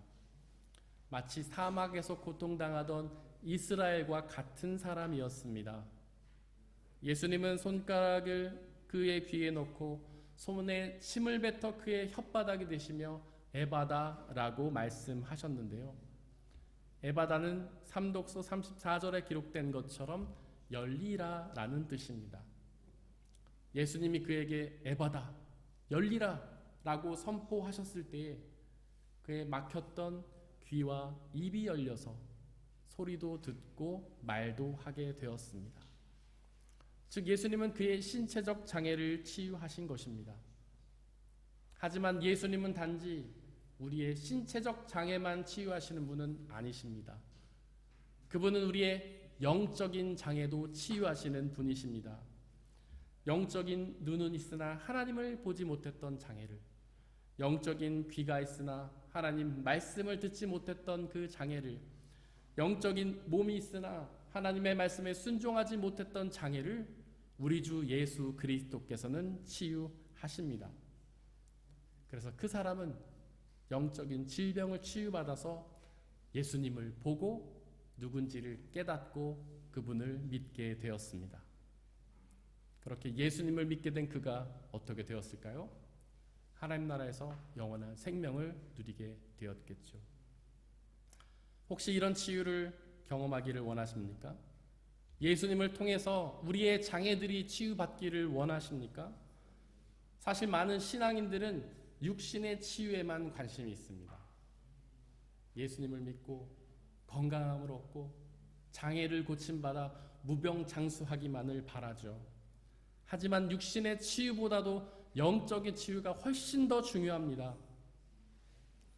마치 사막에서 고통당하던 이스라엘과 같은 사람이었습니다. 예수님은 손가락을 그의 귀에 넣고 손에 침을 뱉어 그의 혓바닥이 되시며 에바다라고 말씀하셨는데요. 에바다는 삼독서 34절에 기록된 것처럼 열리라라는 뜻입니다. 예수님이 그에게 에바다, 열리라 라고 선포하셨을 때에 그의 막혔던 귀와 입이 열려서 소리도 듣고 말도 하게 되었습니다. 즉 예수님은 그의 신체적 장애를 치유하신 것입니다. 하지만 예수님은 단지 우리의 신체적 장애만 치유하시는 분은 아니십니다. 그분은 우리의 영적인 장애도 치유하시는 분이십니다. 영적인 눈은 있으나 하나님을 보지 못했던 장애를, 영적인 귀가 있으나 하나님 말씀을 듣지 못했던 그 장애를, 영적인 몸이 있으나 하나님의 말씀에 순종하지 못했던 장애를 우리 주 예수 그리스도께서는 치유하십니다. 그래서 그 사람은 영적인 질병을 치유받아서 예수님을 보고 누군지를 깨닫고 그분을 믿게 되었습니다. 그렇게 예수님을 믿게 된 그가 어떻게 되었을까요? 하나님 나라에서 영원한 생명을 누리게 되었겠죠. 혹시 이런 치유를 경험하기를 원하십니까? 예수님을 통해서 우리의 장애들이 치유받기를 원하십니까? 사실 많은 신앙인들은 육신의 치유에만 관심이 있습니다. 예수님을 믿고 건강함을 얻고 장애를 고침받아 무병장수하기만을 바라죠. 하지만 육신의 치유보다도 영적인 치유가 훨씬 더 중요합니다.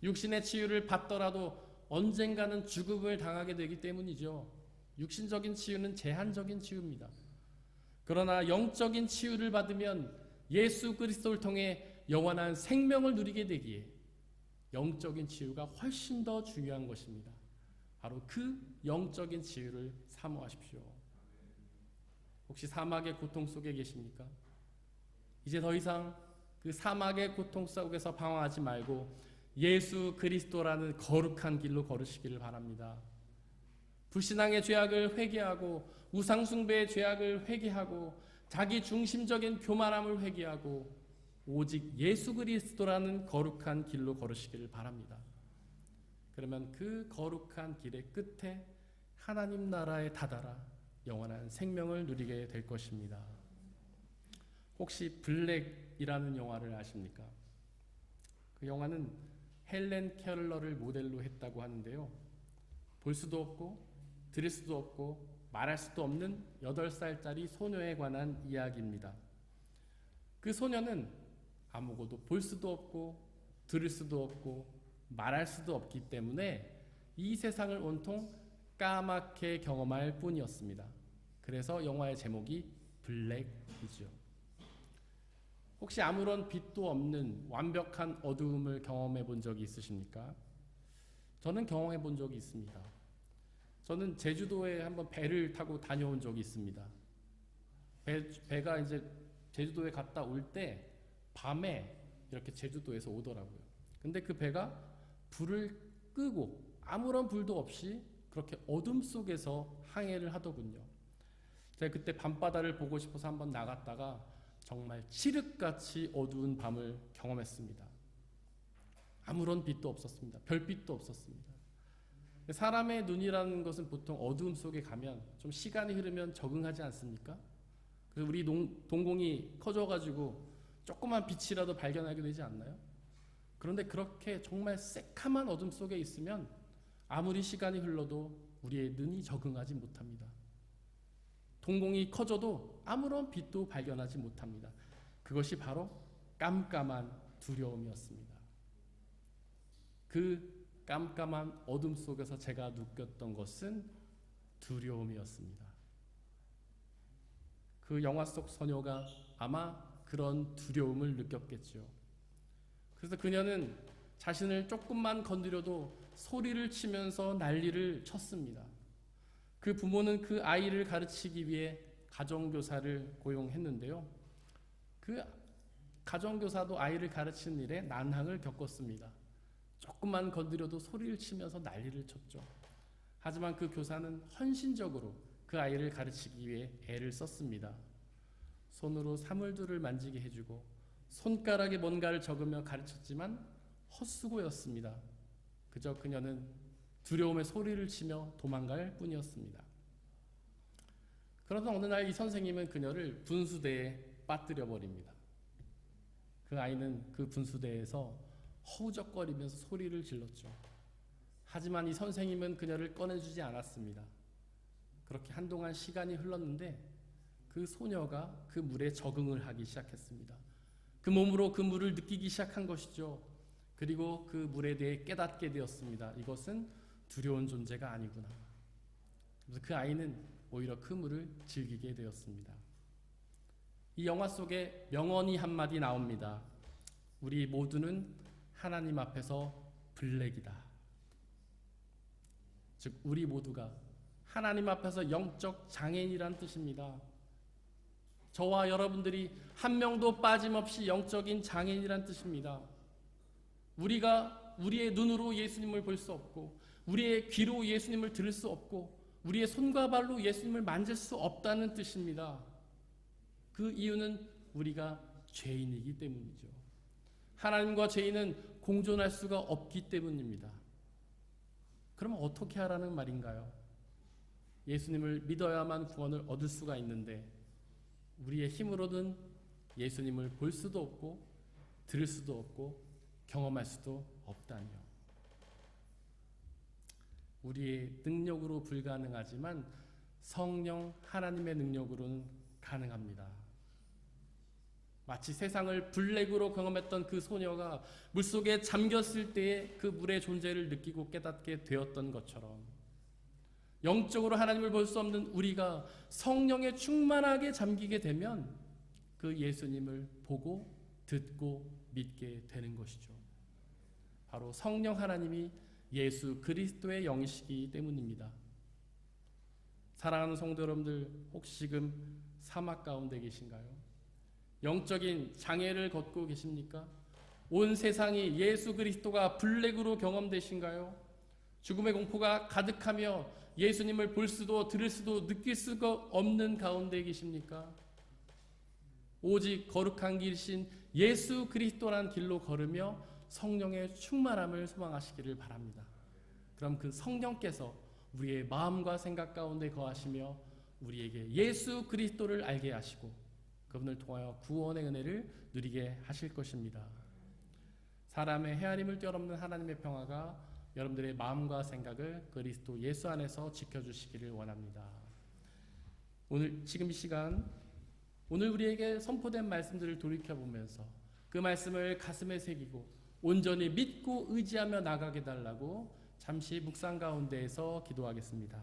육신의 치유를 받더라도 언젠가는 죽음을 당하게 되기 때문이죠. 육신적인 치유는 제한적인 치유입니다. 그러나 영적인 치유를 받으면 예수 그리스도를 통해 영원한 생명을 누리게 되기에 영적인 치유가 훨씬 더 중요한 것입니다. 바로 그 영적인 치유를 사모하십시오. 혹시 사막의 고통 속에 계십니까? 이제 더 이상 그 사막의 고통 속에서 방황하지 말고 예수 그리스도라는 거룩한 길로 걸으시기를 바랍니다. 불신앙의 죄악을 회개하고 우상숭배의 죄악을 회개하고 자기 중심적인 교만함을 회개하고 오직 예수 그리스도라는 거룩한 길로 걸으시기를 바랍니다. 그러면 그 거룩한 길의 끝에 하나님 나라에 다다라 영원한 생명을 누리게 될 것입니다. 혹시 블랙이라는 영화를 아십니까? 그 영화는 헬렌 켈러를 모델로 했다고 하는데요. 볼 수도 없고 들을 수도 없고 말할 수도 없는 8살짜리 소녀에 관한 이야기입니다. 그 소녀는 아무것도 볼 수도 없고 들을 수도 없고 말할 수도 없기 때문에 이 세상을 온통 까맣게 경험할 뿐이었습니다. 그래서 영화의 제목이 블랙이죠. 혹시 아무런 빛도 없는 완벽한 어두움을 경험해 본 적이 있으십니까? 저는 경험해 본 적이 있습니다. 저는 제주도에 한번 배를 타고 다녀온 적이 있습니다. 배가 이제 제주도에 갔다 올 때 밤에 이렇게 제주도에서 오더라고요. 근데 그 배가 불을 끄고 아무런 불도 없이 그렇게 어둠 속에서 항해를 하더군요. 제가 그때 밤바다를 보고 싶어서 한번 나갔다가 정말 칠흑같이 어두운 밤을 경험했습니다. 아무런 빛도 없었습니다. 별빛도 없었습니다. 사람의 눈이라는 것은 보통 어두움 속에 가면 좀 시간이 흐르면 적응하지 않습니까? 그래서 우리 동공이 커져가지고 조그만 빛이라도 발견하게 되지 않나요? 그런데 그렇게 정말 새카만 어둠 속에 있으면 아무리 시간이 흘러도 우리의 눈이 적응하지 못합니다. 동공이 커져도 아무런 빛도 발견하지 못합니다. 그것이 바로 깜깜한 두려움이었습니다. 그 깜깜한 어둠 속에서 제가 느꼈던 것은 두려움이었습니다. 그 영화 속 소녀가 아마 그런 두려움을 느꼈겠죠. 그래서 그녀는 자신을 조금만 건드려도 소리를 치면서 난리를 쳤습니다. 그 부모는 그 아이를 가르치기 위해 가정교사를 고용했는데요. 그 가정교사도 아이를 가르치는 일에 난항을 겪었습니다. 조금만 건드려도 소리를 치면서 난리를 쳤죠. 하지만 그 교사는 헌신적으로 그 아이를 가르치기 위해 애를 썼습니다. 손으로 사물들을 만지게 해주고 손가락에 뭔가를 적으며 가르쳤지만 헛수고였습니다. 그저 그녀는 두려움에 소리를 치며 도망갈 뿐이었습니다. 그러던 어느 날 이 선생님은 그녀를 분수대에 빠뜨려 버립니다. 그 아이는 그 분수대에서 허우적거리면서 소리를 질렀죠. 하지만 이 선생님은 그녀를 꺼내주지 않았습니다. 그렇게 한동안 시간이 흘렀는데 그 소녀가 그 물에 적응을 하기 시작했습니다. 그 몸으로 그 물을 느끼기 시작한 것이죠. 그리고 그 물에 대해 깨닫게 되었습니다. 이것은 두려운 존재가 아니구나. 그래서 그 아이는 오히려 그 물을 즐기게 되었습니다. 이 영화 속에 명언이 한마디 나옵니다. 우리 모두는 하나님 앞에서 블랙이다. 즉 우리 모두가 하나님 앞에서 영적 장애인이란 뜻입니다. 저와 여러분들이 한 명도 빠짐없이 영적인 장애인이란 뜻입니다. 우리가 우리의 눈으로 예수님을 볼 수 없고 우리의 귀로 예수님을 들을 수 없고 우리의 손과 발로 예수님을 만질 수 없다는 뜻입니다. 그 이유는 우리가 죄인이기 때문이죠. 하나님과 죄인은 공존할 수가 없기 때문입니다. 그러면 어떻게 하라는 말인가요? 예수님을 믿어야만 구원을 얻을 수가 있는데 우리의 힘으로는 예수님을 볼 수도 없고 들을 수도 없고 경험할 수도 없다니요. 우리의 능력으로 불가능하지만 성령 하나님의 능력으로는 가능합니다. 마치 세상을 블랙으로 경험했던 그 소녀가 물속에 잠겼을 때의 그 물의 존재를 느끼고 깨닫게 되었던 것처럼 영적으로 하나님을 볼 수 없는 우리가 성령에 충만하게 잠기게 되면 그 예수님을 보고 듣고 믿게 되는 것이죠. 바로 성령 하나님이 예수 그리스도의 영이시기 때문입니다. 사랑하는 성도 여러분들, 혹시 지금 사막 가운데 계신가요? 영적인 장애를 걷고 계십니까? 온 세상이 예수 그리스도가 블랙으로 경험되신가요? 죽음의 공포가 가득하며 예수님을 볼 수도 들을 수도 느낄 수가 없는 가운데 계십니까? 오직 거룩한 길이신 예수 그리스도란 길로 걸으며 성령의 충만함을 소망하시기를 바랍니다. 그럼 그 성령께서 우리의 마음과 생각 가운데 거하시며 우리에게 예수 그리스도를 알게 하시고 그분을 통하여 구원의 은혜를 누리게 하실 것입니다. 사람의 헤아림을 뛰어넘는 하나님의 평화가 여러분들의 마음과 생각을 그리스도 예수 안에서 지켜주시기를 원합니다. 오늘 지금 이 시간 오늘 우리에게 선포된 말씀들을 돌이켜보면서 그 말씀을 가슴에 새기고 온전히 믿고 의지하며 나가게 달라고 잠시 묵상 가운데에서 기도하겠습니다.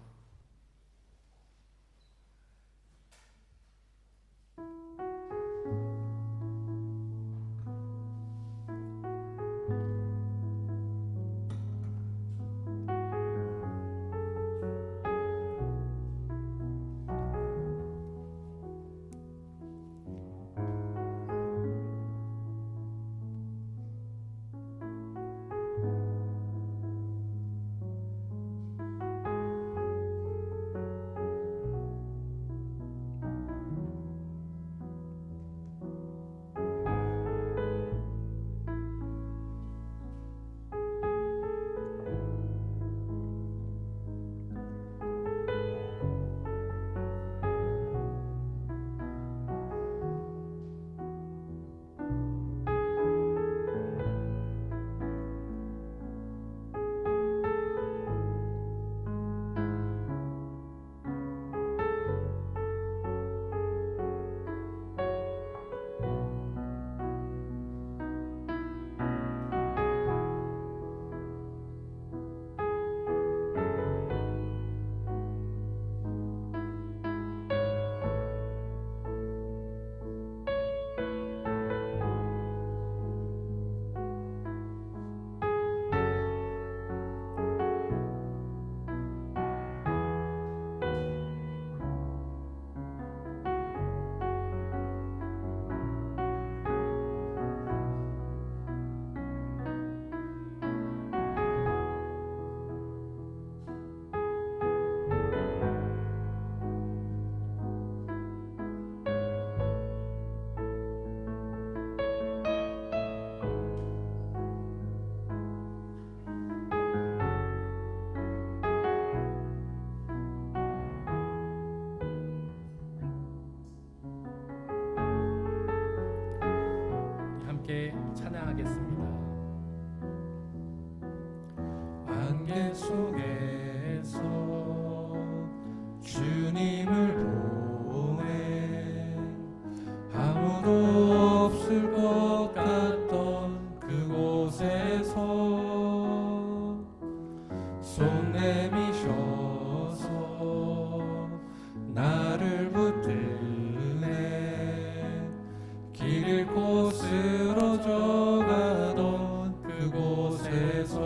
함께 찬양하겠습니다. 안개 속에서 주님을 보내 아무도 없을 것 같던 그곳에서 손 내미셔서 나를 붙들네 길 잃고 쓰러져가던 그곳에서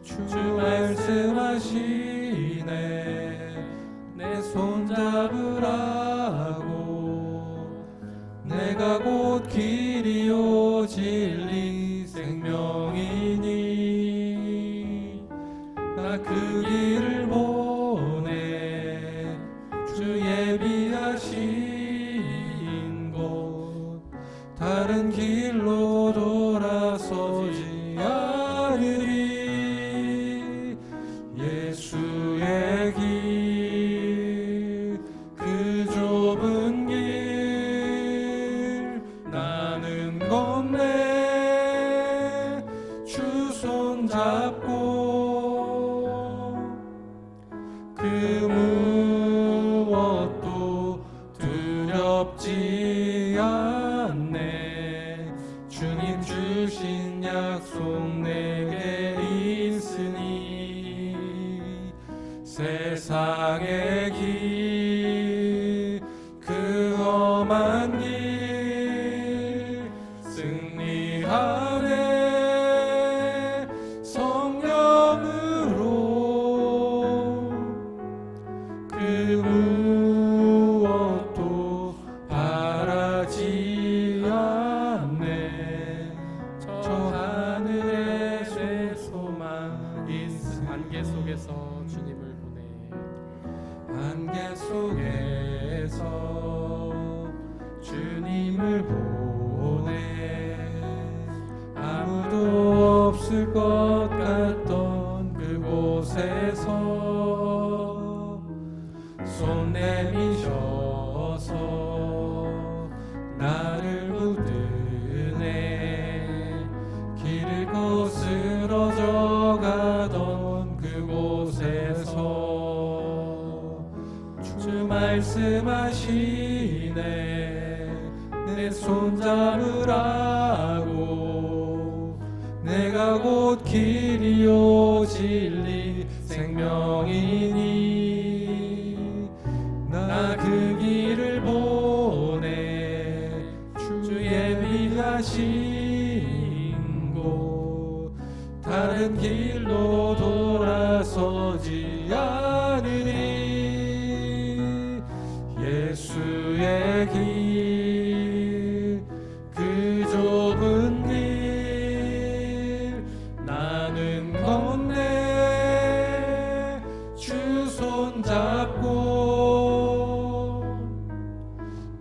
주 말씀하시네 내 손 잡으라고 내가 곧 길이요 진리 생명이니 나 그 길을 보내 주 예비하신 곳 다른 길로 돌아서지 않으리 예수의 길 그 좁은 길 나는 건네 주 손 잡고 그 무엇도 두렵지 않네 주님 주신 약속 내게 있으니 세상의 길 그 험한 길 승리하네 성령 안개 속에서 주님을 보내. 안개 속에서 주님을 보내. 아무도 없을 것 같던 그곳에서 손 내미셔서 나를 붙드네. 길을 거스러져 가던 그곳에서 주 말씀하시네. 내 손 잡으라고. 내가 곧 길이요 진리 생명이니 나 그 길을 보내. 주 예비하신 곳 다른 길로 돌아서지 않으리. 예수의 길, 그 좁은 길 나는 건네. 주 손 잡고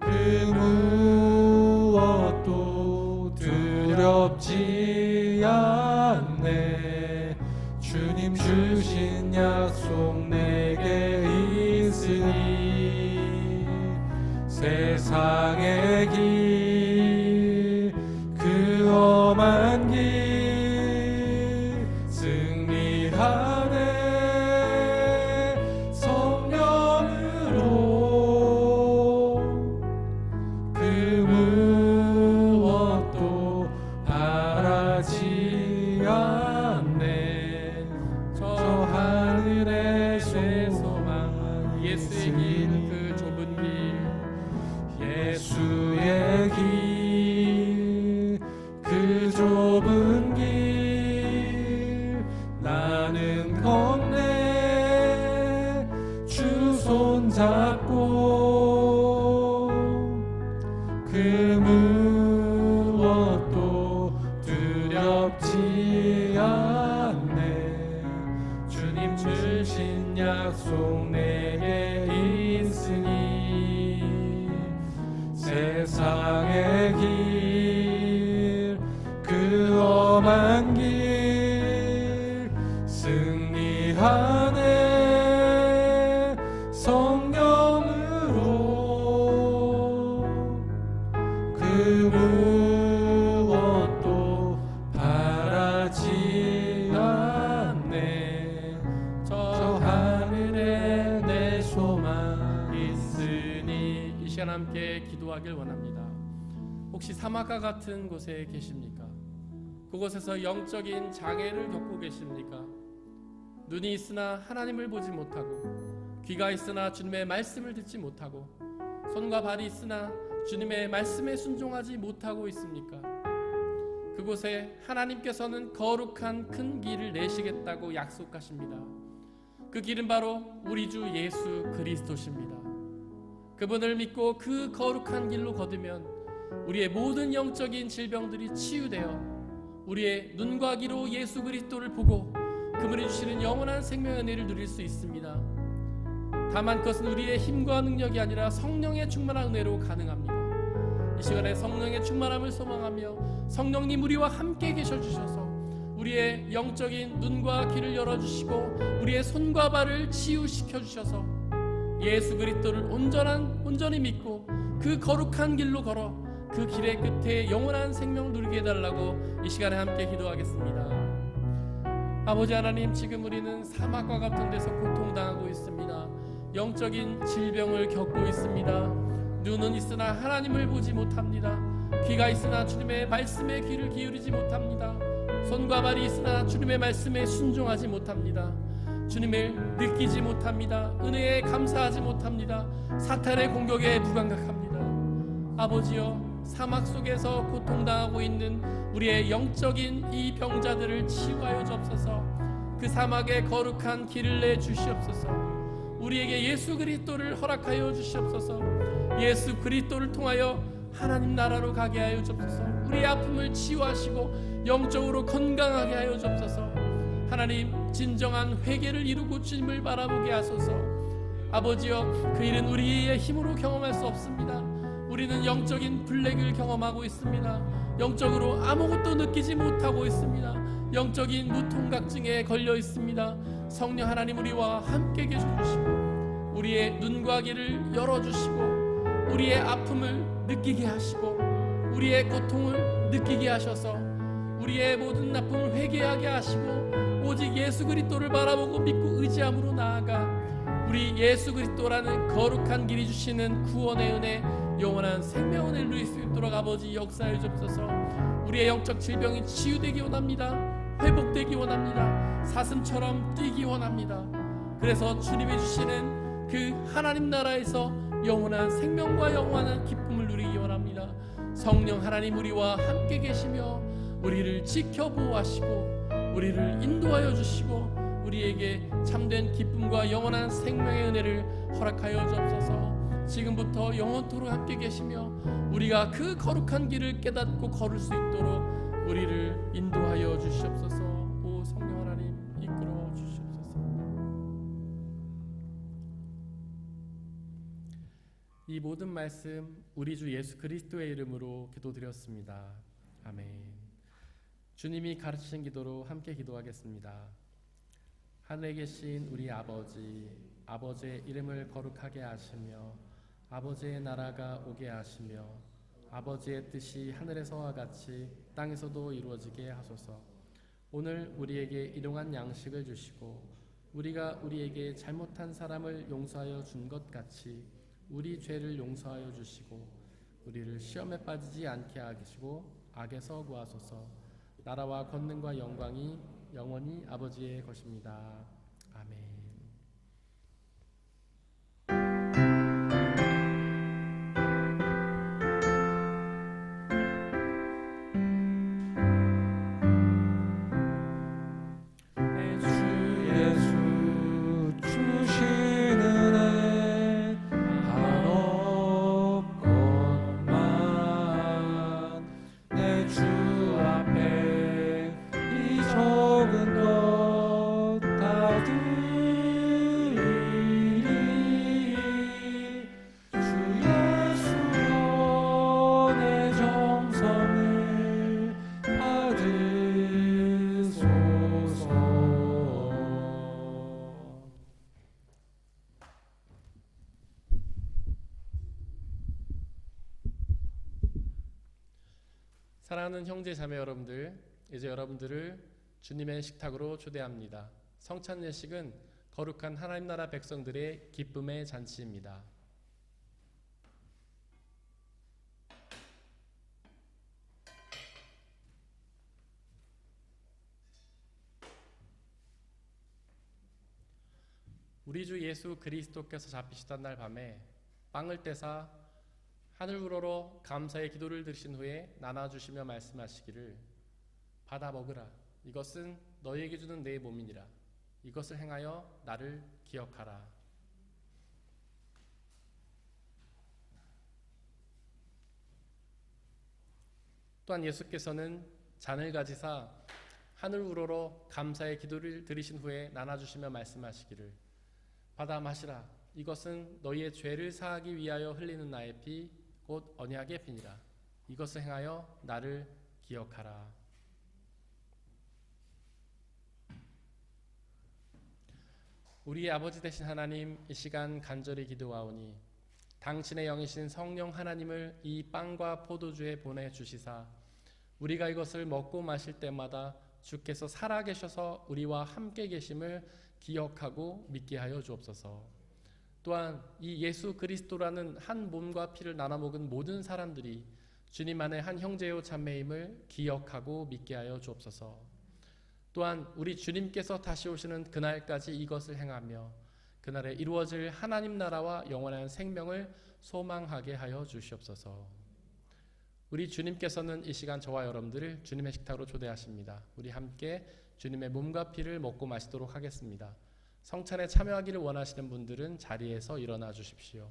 그 무엇도 두렵지 않네. 주님 주신 약속 내게 있으니 세상의 길, 그 험한 길 승리하네. 성령으로 그 무엇도 바라지 않네. 저 하늘의 소망 예수의 길, 그 좁은 길. 예수의 길, 그 좁은 길 나는 건네. 주 손 잡고 그 무엇도 두렵지 않네. 주님 주신 약속 내게 있으니 세상의 길, 그 험한 길 승리하네. 성령으로 그 무엇도 바라지 않네. 저 하늘에 내 소망 있으니. 이 시간 함께 기도하길 원합니다. 혹시 사막과 같은 곳에 계십니까? 그곳에서 영적인 장애를 겪고 계십니까? 눈이 있으나 하나님을 보지 못하고, 귀가 있으나 주님의 말씀을 듣지 못하고, 손과 발이 있으나 주님의 말씀에 순종하지 못하고 있습니까? 그곳에 하나님께서는 거룩한 큰 길을 내시겠다고 약속하십니다. 그 길은 바로 우리 주 예수 그리스도십니다. 그분을 믿고 그 거룩한 길로 걷으면 우리의 모든 영적인 질병들이 치유되어 우리의 눈과 귀로 예수 그리스도를 보고 그분이 주시는 영원한 생명의 은혜를 누릴 수 있습니다. 다만 그것은 우리의 힘과 능력이 아니라 성령의 충만한 은혜로 가능합니다. 이 시간에 성령의 충만함을 소망하며 성령님 우리와 함께 계셔 주셔서 우리의 영적인 눈과 귀를 열어주시고 우리의 손과 발을 치유시켜 주셔서 예수 그리스도를 온전히 믿고 그 거룩한 길로 걸어 그 길의 끝에 영원한 생명을 누리게 해달라고 이 시간에 함께 기도하겠습니다. 아버지 하나님, 지금 우리는 사막과 같은 데서 고통당하고 있습니다. 영적인 질병을 겪고 있습니다. 눈은 있으나 하나님을 보지 못합니다. 귀가 있으나 주님의 말씀에 귀를 기울이지 못합니다. 손과 발이 있으나 주님의 말씀에 순종하지 못합니다. 주님을 느끼지 못합니다. 은혜에 감사하지 못합니다. 사탄의 공격에 무감각합니다. 아버지여, 사막 속에서 고통당하고 있는 우리의 영적인 이 병자들을 치유하여 주옵소서. 그 사막에 거룩한 길을 내주시옵소서. 우리에게 예수 그리스도를 허락하여 주시옵소서. 예수 그리스도를 통하여 하나님 나라로 가게 하여 주옵소서. 우리의 아픔을 치유하시고 영적으로 건강하게 하여 주옵소서. 하나님 하나님, 진정한 회개를 이루고 주님을 바라보게 하소서. 아버지여, 그 일은 우리의 힘으로 경험할 수 없습니다. 우리는 영적인 블랙을 경험하고 있습니다. 영적으로 아무것도 느끼지 못하고 있습니다. 영적인 무통각증에 걸려 있습니다. 성령 하나님, 우리와 함께 계셔주시고 우리의 눈과 귀를 열어주시고 우리의 아픔을 느끼게 하시고 우리의 고통을 느끼게 하셔서 우리의 모든 아픔을 회개하게 하시고 오직 예수 그리스도를 바라보고 믿고 의지함으로 나아가 우리 예수 그리스도라는 거룩한 길이 주시는 구원의 은혜, 영원한 생명 은혜를 누릴 수 있도록 아버지 역사해 주옵소서. 우리의 영적 질병이 치유되기 원합니다. 회복되기 원합니다. 사슴처럼 뛰기 원합니다. 그래서 주님이 주시는 그 하나님 나라에서 영원한 생명과 영원한 기쁨을 누리기 원합니다. 성령 하나님, 우리와 함께 계시며 우리를 지켜보호하시고 우리를 인도하여 주시고 우리에게 참된 기쁨과 영원한 생명의 은혜를 허락하여 주옵소서. 지금부터 영원토록 함께 계시며 우리가 그 거룩한 길을 깨닫고 걸을 수 있도록 우리를 인도하여 주시옵소서. 오 성령 하나님, 이끌어 주시옵소서. 이 모든 말씀 우리 주 예수 그리스도의 이름으로 기도드렸습니다. 아멘. 주님이 가르치신 기도로 함께 기도하겠습니다. 하늘에 계신 우리 아버지, 아버지의 이름을 거룩하게 하시며 아버지의 나라가 오게 하시며 아버지의 뜻이 하늘에서와 같이 땅에서도 이루어지게 하소서. 오늘 우리에게 일용할 양식을 주시고 우리가 우리에게 잘못한 사람을 용서하여 준 것 같이 우리 죄를 용서하여 주시고 우리를 시험에 빠지지 않게 하시고 악에서 구하소서. 나라와 권능과 영광이 영원히 아버지의 것입니다. 아멘. 사랑하는 형제 자매 여러분들, 이제 여러분들을 주님의 식탁으로 초대합니다. 성찬 예식은 거룩한 하나님 나라 백성들의 기쁨의 잔치입니다. 우리 주 예수 그리스도께서 잡히시던 날 밤에 빵을 떼사 하늘 우러러 감사의 기도를 드리신 후에 나눠주시며 말씀하시기를, 받아 먹으라. 이것은 너희에게 주는 내 몸이니라. 이것을 행하여 나를 기억하라. 또한 예수께서는 잔을 가지사 하늘 우러러 감사의 기도를 드리신 후에 나눠주시며 말씀하시기를, 받아 마시라. 이것은 너희의 죄를 사하기 위하여 흘리는 나의 피 곧 언약의 피니라. 이것을 행하여 나를 기억하라. 우리의 아버지 되신 하나님, 이 시간 간절히 기도하오니 당신의 영이신 성령 하나님을 이 빵과 포도주에 보내주시사 우리가 이것을 먹고 마실 때마다 주께서 살아계셔서 우리와 함께 계심을 기억하고 믿게 하여 주옵소서. 또한 이 예수 그리스도라는 한 몸과 피를 나눠 먹은 모든 사람들이 주님 안에 한 형제요 자매임을 기억하고 믿게 하여 주옵소서. 또한 우리 주님께서 다시 오시는 그날까지 이것을 행하며 그날에 이루어질 하나님 나라와 영원한 생명을 소망하게 하여 주시옵소서. 우리 주님께서는 이 시간 저와 여러분들을 주님의 식탁으로 초대하십니다. 우리 함께 주님의 몸과 피를 먹고 마시도록 하겠습니다. 성찬에 참여하기를 원하시는 분들은 자리에서 일어나 주십시오.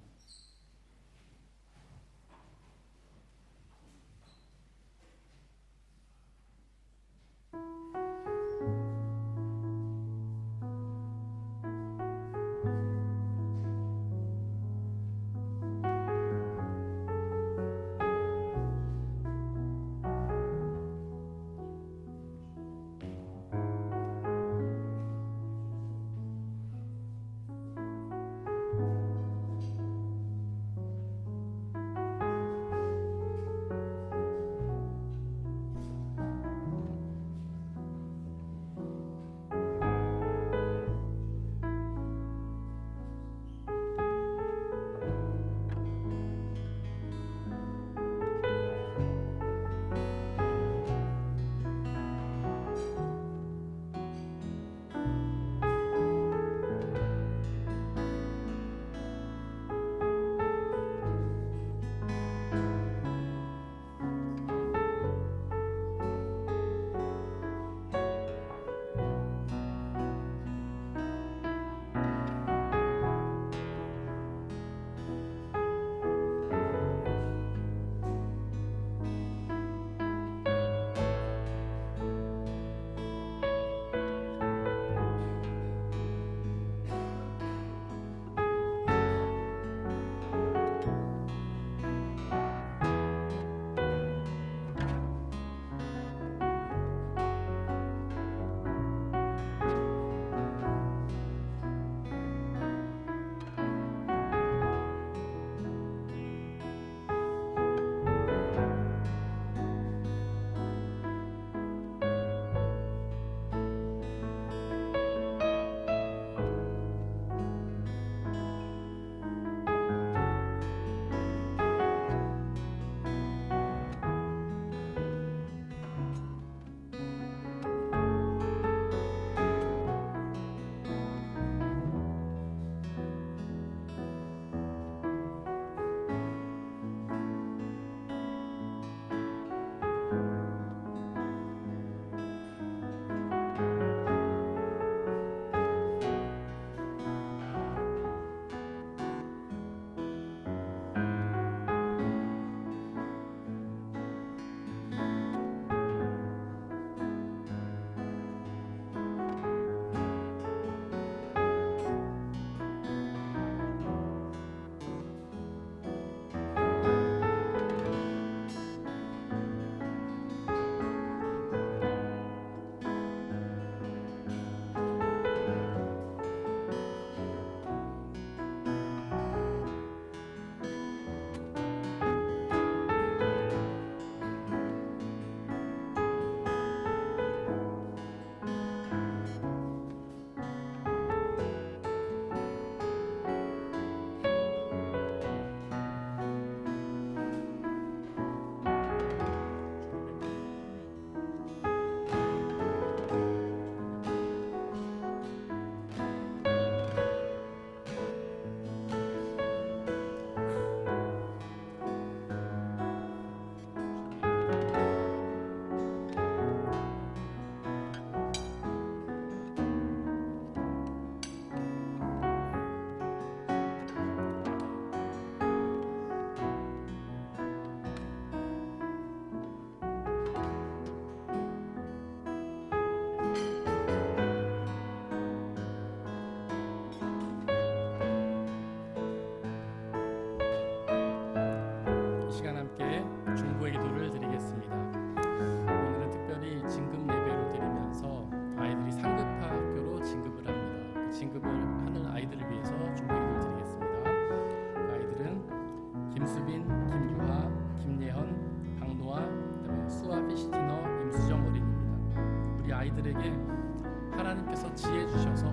하나님께서 지혜 주셔서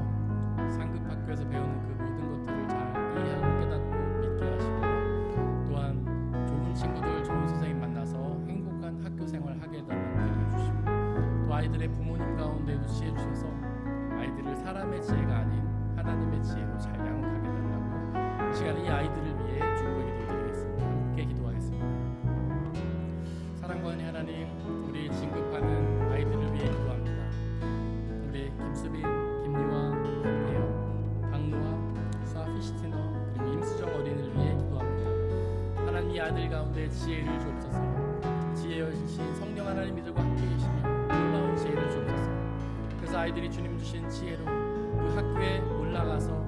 상급 학교에서 배우는 그 모든 것들을 잘 이해하고 깨닫고 믿게 하시고, 또한 좋은 친구들, 좋은 선생님 만나서 행복한 학교 생활 하게 해달라고 해주시고, 또 아이들의 부모님 가운데도 지혜 주셔서 아이들을 사람의 지혜가 아닌 하나님의 지혜로 잘 양육하게 해달라고 이 시간에 이 아이들을 위해 축복의 기도 드리겠습니다. 함께 기도하겠습니다. 사랑과 은혜 하나님, 우리 진급하는 아이들을 위해 기도합니다. 우리 김수빈, 김유아, 김예영, 박노아, 수아피시티너, 그리고 임수정 어린이를 위해 기도합니다. 하나님, 이 아들 가운데 지혜를 주옵소서. 지혜여신 성령 하나님 이들과 함께 계시며 놀라운 지혜를 주옵소서. 그래서 아이들이 주님 주신 지혜로 그 학교에 올라가서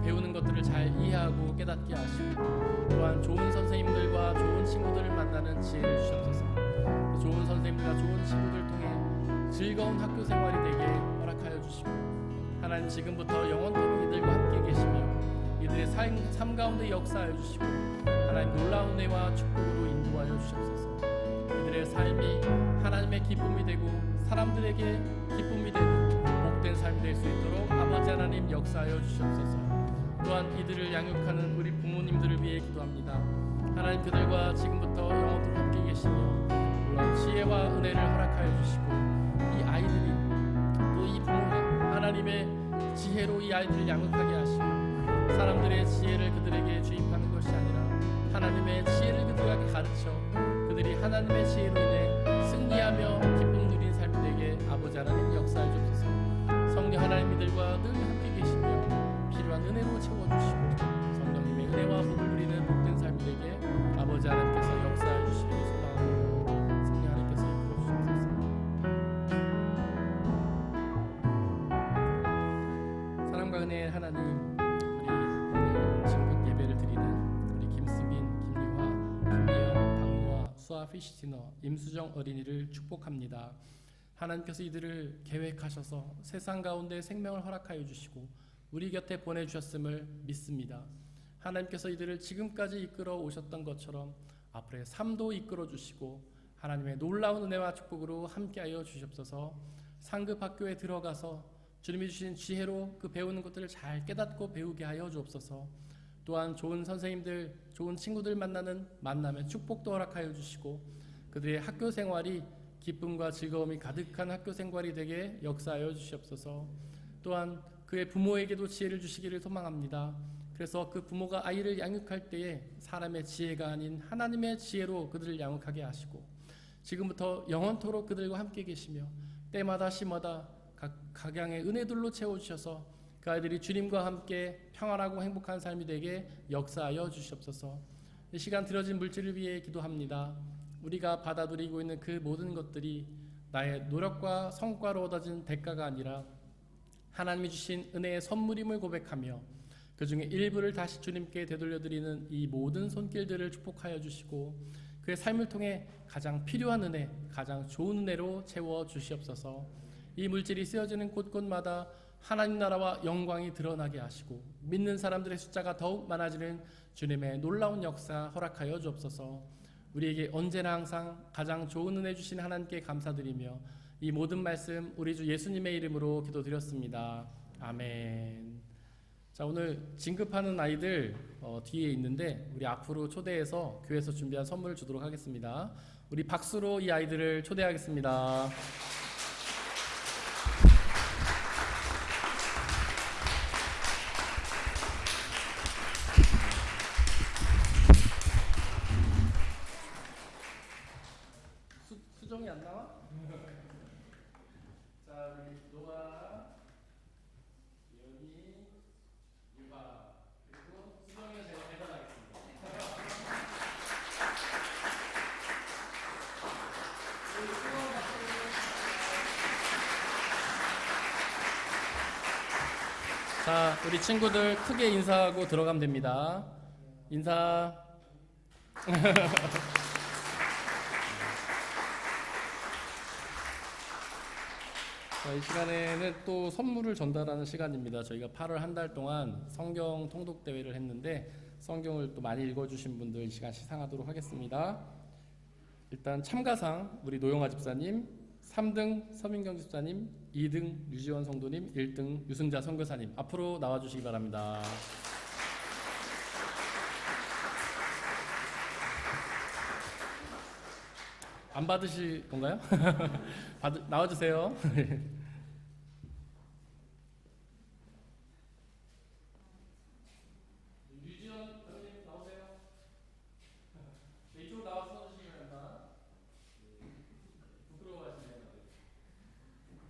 배우는 것들을 잘 이해하고 깨닫게 하시고, 또한 좋은 선생님들과 좋은 친구들을 만나는 지혜를 주시옵소서. 좋은 선생님과 좋은 친구들 통해 즐거운 학교 생활이 되게 허락하여 주시고, 하나님 지금부터 영원토록 이들과 함께 계시며 이들의 삶 가운데 역사하여 주시고, 하나님 놀라운 은혜와 축복으로 인도하여 주시옵소서. 이들의 삶이 하나님의 기쁨이 되고 사람들에게 기쁨이 되는 복된 삶이 될 수 있도록 아버지 하나님 역사하여 주시옵소서. 또한 이들을 양육하는 우리 부모님들을 위해 기도합니다. 하나님, 그들과 지금부터 영원토록 함께 계시며 물론 지혜와 은혜를 허락하여 주시고, 이 아이들이 또 이 부모가 하나님의 지혜로 이 아이들을 양육하게 하시고, 사람들의 지혜를 그들에게 주입하는 것이 아니라 하나님의 지혜를 그들에게 가르쳐 그들이 하나님의 지혜로 인해 승리하며 기쁨 누린 삶이 되게 아버지 하나님 역사해 주옵소서. 성령 하나님 이들과 늘 함께 계시며 필요한 은혜로 채워주시고, 성령님의 은혜와 복을 누리는 복된 삶이 되게 아버지 하나님께서 역사해 주시기를 소망합니다. 성령 하나님께서 이끌어 주옵소서. 사랑과 은혜의 하나님, 우리 오늘 친구 예배를 드리는 우리 김수빈, 김유화, 김예영, 박노아, 수아 피시티너, 임수정 어린이를 축복합니다. 하나님께서 이들을 계획하셔서 세상 가운데 생명을 허락하여 주시고 우리 곁에 보내주셨음을 믿습니다. 하나님께서 이들을 지금까지 이끌어 오셨던 것처럼 앞으로의 삶도 이끌어 주시고 하나님의 놀라운 은혜와 축복으로 함께하여 주시옵소서. 상급 학교에 들어가서 주님이 주신 지혜로 그 배우는 것들을 잘 깨닫고 배우게 하여 주옵소서. 또한 좋은 선생님들, 좋은 친구들 만나는 만남의 축복도 허락하여 주시고 그들의 학교 생활이 기쁨과 즐거움이 가득한 학교 생활이 되게 역사하여 주시옵소서. 또한 그의 부모에게도 지혜를 주시기를 소망합니다. 그래서 그 부모가 아이를 양육할 때에 사람의 지혜가 아닌 하나님의 지혜로 그들을 양육하게 하시고 지금부터 영원토록 그들과 함께 계시며 때마다 시마다 각양의 은혜들로 채워주셔서 그 아이들이 주님과 함께 평안하고 행복한 삶이 되게 역사하여 주시옵소서. 이 시간 드려진 물질을 위해 기도합니다. 우리가 받아들이고 있는 그 모든 것들이 나의 노력과 성과로 얻어진 대가가 아니라 하나님이 주신 은혜의 선물임을 고백하며 그 중에 일부를 다시 주님께 되돌려드리는 이 모든 손길들을 축복하여 주시고 그의 삶을 통해 가장 필요한 은혜, 가장 좋은 은혜로 채워 주시옵소서. 이 물질이 쓰여지는 곳곳마다 하나님 나라와 영광이 드러나게 하시고 믿는 사람들의 숫자가 더욱 많아지는 주님의 놀라운 역사 허락하여 주옵소서. 우리에게 언제나 항상 가장 좋은 은혜 주신 하나님께 감사드리며 이 모든 말씀 우리 주 예수님의 이름으로 기도드렸습니다. 아멘. 자, 오늘 진급하는 아이들 뒤에 있는데 우리 앞으로 초대해서 교회에서 준비한 선물을 주도록 하겠습니다. 우리 박수로 이 아이들을 초대하겠습니다. 수정이 안 나와? 자, 우리 노아, 연희, 유바 그리고 수정이가 제가 대답하겠습니다. 자, 우리 친구들 크게 인사하고 들어가면 됩니다. 인사. 자, 이 시간에는 또 선물을 전달하는 시간입니다. 저희가 8월 한 달 동안 성경 통독 대회를 했는데 성경을 또 많이 읽어주신 분들 이 시간 시상하도록 하겠습니다. 일단 참가상 우리 노영아 집사님, 3등 서민경 집사님, 2등 류지원 성도님, 1등 유승자 선교사님 앞으로 나와주시기 바랍니다. 안 받으실 건가요? 나와주세요. 류지원 선생님 나오세요. 이쪽으로 나와서 서주시기 바랍니다. 부끄러워하시네요.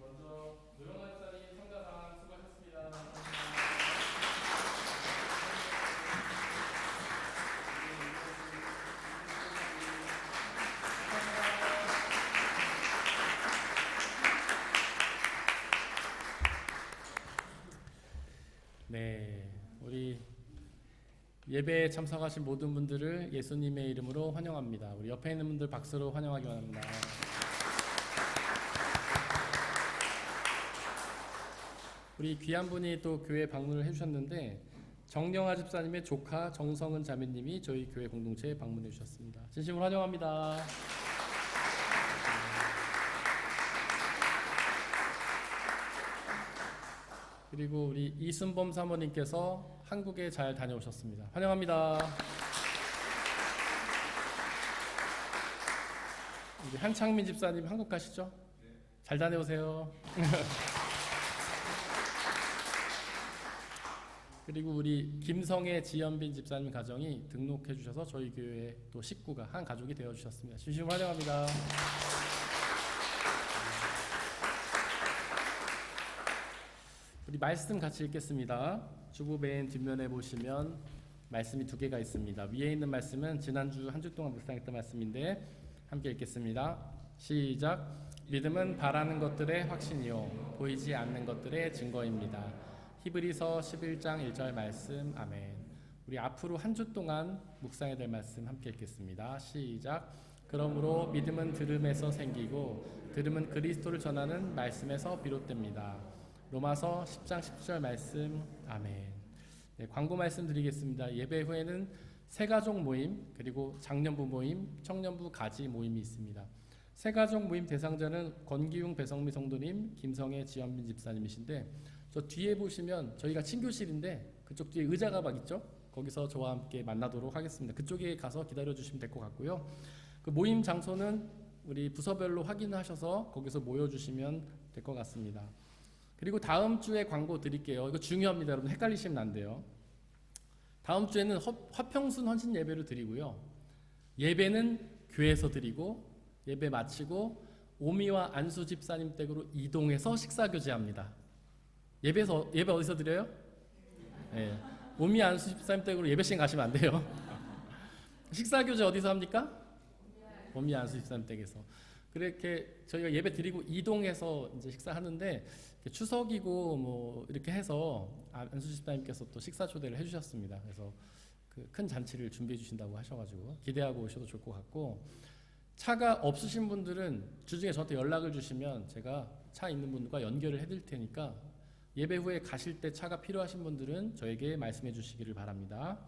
먼저 노영환 집사님 성가상 수고하셨습니다. 네, 우리 예배에 참석하신 모든 분들을 예수님의 이름으로 환영합니다. 우리 옆에 있는 분들 박수로 환영하기 바랍니다. 우리 귀한 분이 또 교회 방문을 해주셨는데 정영아 집사님의 조카 정성은 자매님이 저희 교회 공동체에 방문해 주셨습니다. 진심으로 환영합니다. 그리고 우리 이순범 사모님께서 한국에 잘 다녀오셨습니다. 환영합니다. 우리 한창민 집사님 한국 가시죠? 잘 다녀오세요. 그리고 우리 김성애 지연빈 집사님 가정이 등록해 주셔서 저희 교회 또 식구가 한 가족이 되어 주셨습니다. 진심으로 환영합니다. 우리 말씀 같이 읽겠습니다. 주보 맨 뒷면에 보시면 말씀이 두 개가 있습니다. 위에 있는 말씀은 지난주 한 주 동안 묵상했던 말씀인데 함께 읽겠습니다. 시작. 믿음은 바라는 것들의 확신이요 보이지 않는 것들의 증거입니다. 히브리서 11장 1절 말씀. 아멘. 우리 앞으로 한 주 동안 묵상해야 될 말씀 함께 읽겠습니다. 시작. 그러므로 믿음은 들음에서 생기고 들음은 그리스도를 전하는 말씀에서 비롯됩니다. 로마서 10장 10절 말씀. 아멘. 네, 광고 말씀 드리겠습니다. 예배 후에는 새가족 모임, 그리고 장년부 모임, 청년부 가지 모임이 있습니다. 새가족 모임 대상자는 권기웅 배성미 성도님, 김성애 지연빈 집사님이신데 저 뒤에 보시면 저희가 친교실인데 그쪽 뒤에 의자가 막 있죠? 거기서 저와 함께 만나도록 하겠습니다. 그쪽에 가서 기다려 주시면 될 것 같고요. 그 모임 장소는 우리 부서별로 확인하셔서 거기서 모여주시면 될 것 같습니다. 그리고 다음 주에 광고 드릴게요. 이거 중요합니다. 여러분 헷갈리시면 안 돼요. 다음 주에는 화평순 헌신 예배를 드리고요. 예배는 교회에서 드리고 예배 마치고 오미와 안수 집사님 댁으로 이동해서 식사 교제합니다. 예배 어디서 드려요? 네. 오미 안수 집사님 댁으로 예배 시간 가시면 안 돼요. 식사 교제 어디서 합니까? 오미 안수 집사님 댁에서. 그렇게 저희가 예배 드리고 이동해서 이제 식사하는데 추석이고 뭐 이렇게 해서 안수 집사님께서 또 식사 초대를 해주셨습니다. 그래서 그 큰 잔치를 준비해 주신다고 하셔가지고 기대하고 오셔도 좋을 것 같고, 차가 없으신 분들은 주중에 저한테 연락을 주시면 제가 차 있는 분과 연결을 해드릴 테니까 예배 후에 가실 때 차가 필요하신 분들은 저에게 말씀해 주시기를 바랍니다.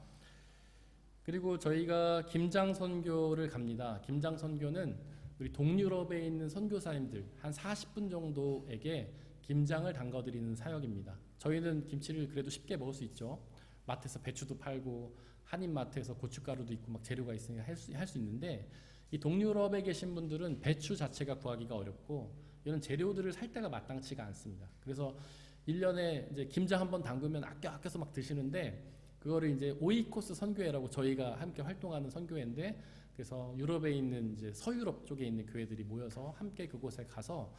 그리고 저희가 김장 선교를 갑니다. 김장 선교는 우리 동유럽에 있는 선교사님들 한 40분 정도에게 김장을 담궈드리는 사역입니다. 저희는 김치를 그래도 쉽게 먹을 수 있죠. 마트에서 배추도 팔고 한인마트에서 고춧가루도 있고 막 재료가 있으니까 할 수 있는데, 이 동유럽에 계신 분들은 배추 자체가 구하기가 어렵고 이런 재료들을 살 때가 마땅치가 않습니다. 그래서 1년에 이제 김장 한번 담그면 아껴서 막 드시는데, 그거를 이제 오이코스 선교회라고 저희가 함께 활동하는 선교회인데, 그래서 유럽에 있는 이제 서유럽 쪽에 있는 교회들이 모여서 함께 그곳에 가서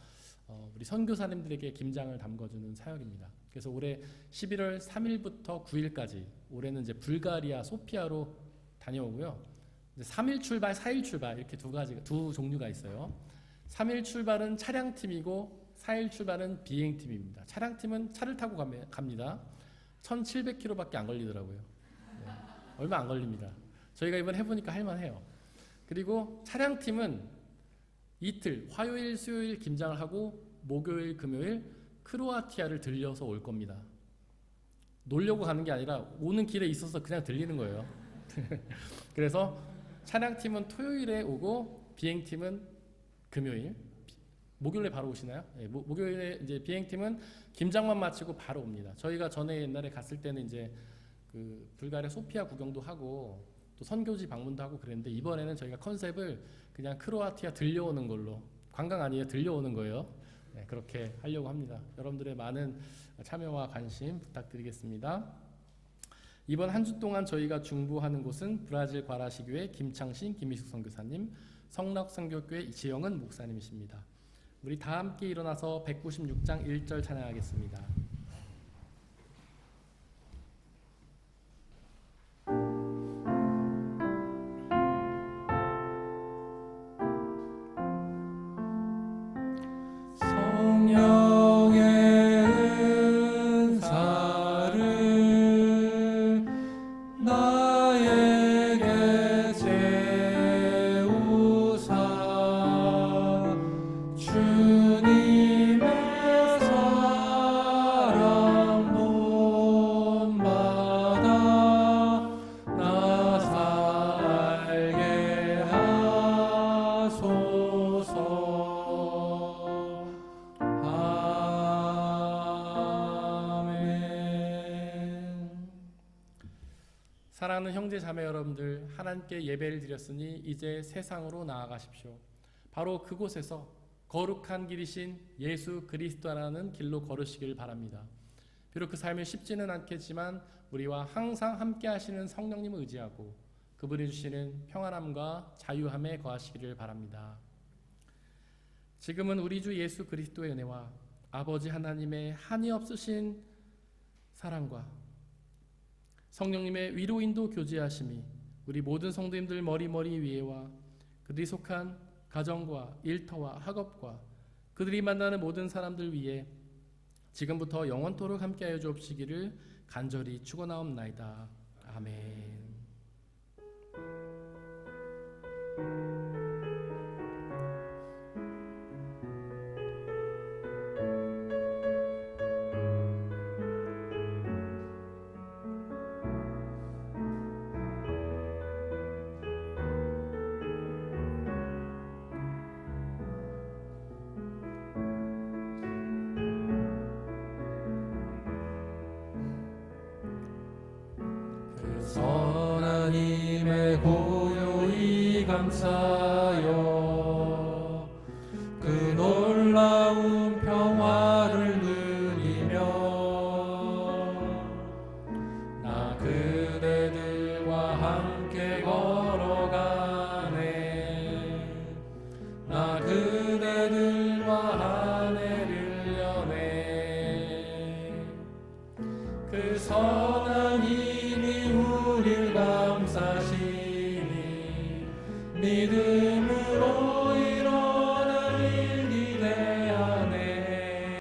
우리 선교사님들에게 김장을 담궈주는 사역입니다. 그래서 올해 11월 3일부터 9일까지 올해는 이제 불가리아 소피아로 다녀오고요. 이제 3일 출발, 4일 출발 이렇게 두 종류가 있어요. 3일 출발은 차량팀이고 4일 출발은 비행팀입니다. 차량팀은 차를 타고 갑니다. 1,700km밖에 안 걸리더라고요. 네, 얼마 안 걸립니다. 저희가 이번 해보니까 할만해요. 그리고 차량팀은 이틀, 화요일, 수요일 김장을 하고 목요일, 금요일 크로아티아를 들려서 올 겁니다. 놀려고 가는 게 아니라 오는 길에 있어서 그냥 들리는 거예요. 그래서 차량팀은 토요일에 오고 비행팀은 금요일, 목요일에 바로 오시나요? 예, 목요일에 이제 비행팀은 김장만 마치고 바로 옵니다. 저희가 전에 옛날에 갔을 때는 이제 그 불가리아 소피아 구경도 하고 또 선교지 방문도 하고 그랬는데 이번에는 저희가 컨셉을 그냥 크로아티아 들려오는 걸로, 관광 아니에요, 들려오는 거예요. 네, 그렇게 하려고 합니다. 여러분들의 많은 참여와 관심 부탁드리겠습니다. 이번 한 주 동안 저희가 중보하는 곳은 브라질 과라시교회 김창신 김희숙 선교사님, 성락선교교회 이지영은 목사님이십니다. 우리 다 함께 일어나서 196장 1절 찬양하겠습니다. 성령의 은사를 나에게 채우사 주님의 사랑 본받아 나 살게 하소서. 사랑하는 형제 자매 여러분들, 하나님께 예배를 드렸으니 이제 세상으로 나아가십시오. 바로 그곳에서 거룩한 길이신 예수 그리스도라는 길로 걸으시길 바랍니다. 비록 그 삶이 쉽지는 않겠지만 우리와 항상 함께 하시는 성령님을 의지하고 그분이 주시는 평안함과 자유함에 거하시기를 바랍니다. 지금은 우리 주 예수 그리스도의 은혜와 아버지 하나님의 한이 없으신 사랑과 성령님의 위로인도 교제하심이 우리 모든 성도님들 머리 위에와 그들이 속한 가정과 일터와 학업과 그들이 만나는 모든 사람들 위에 지금부터 영원토록 함께하여 주옵시기를 간절히 축원하옵나이다. 아멘. 선한 힘에 고요히 감사여 그 놀라운 평화를 누리며 나 그대들과 함께 걸어가네. 나 그대들과 한 해를 여네. 그 선한 힘이 우릴 감싸시니 믿음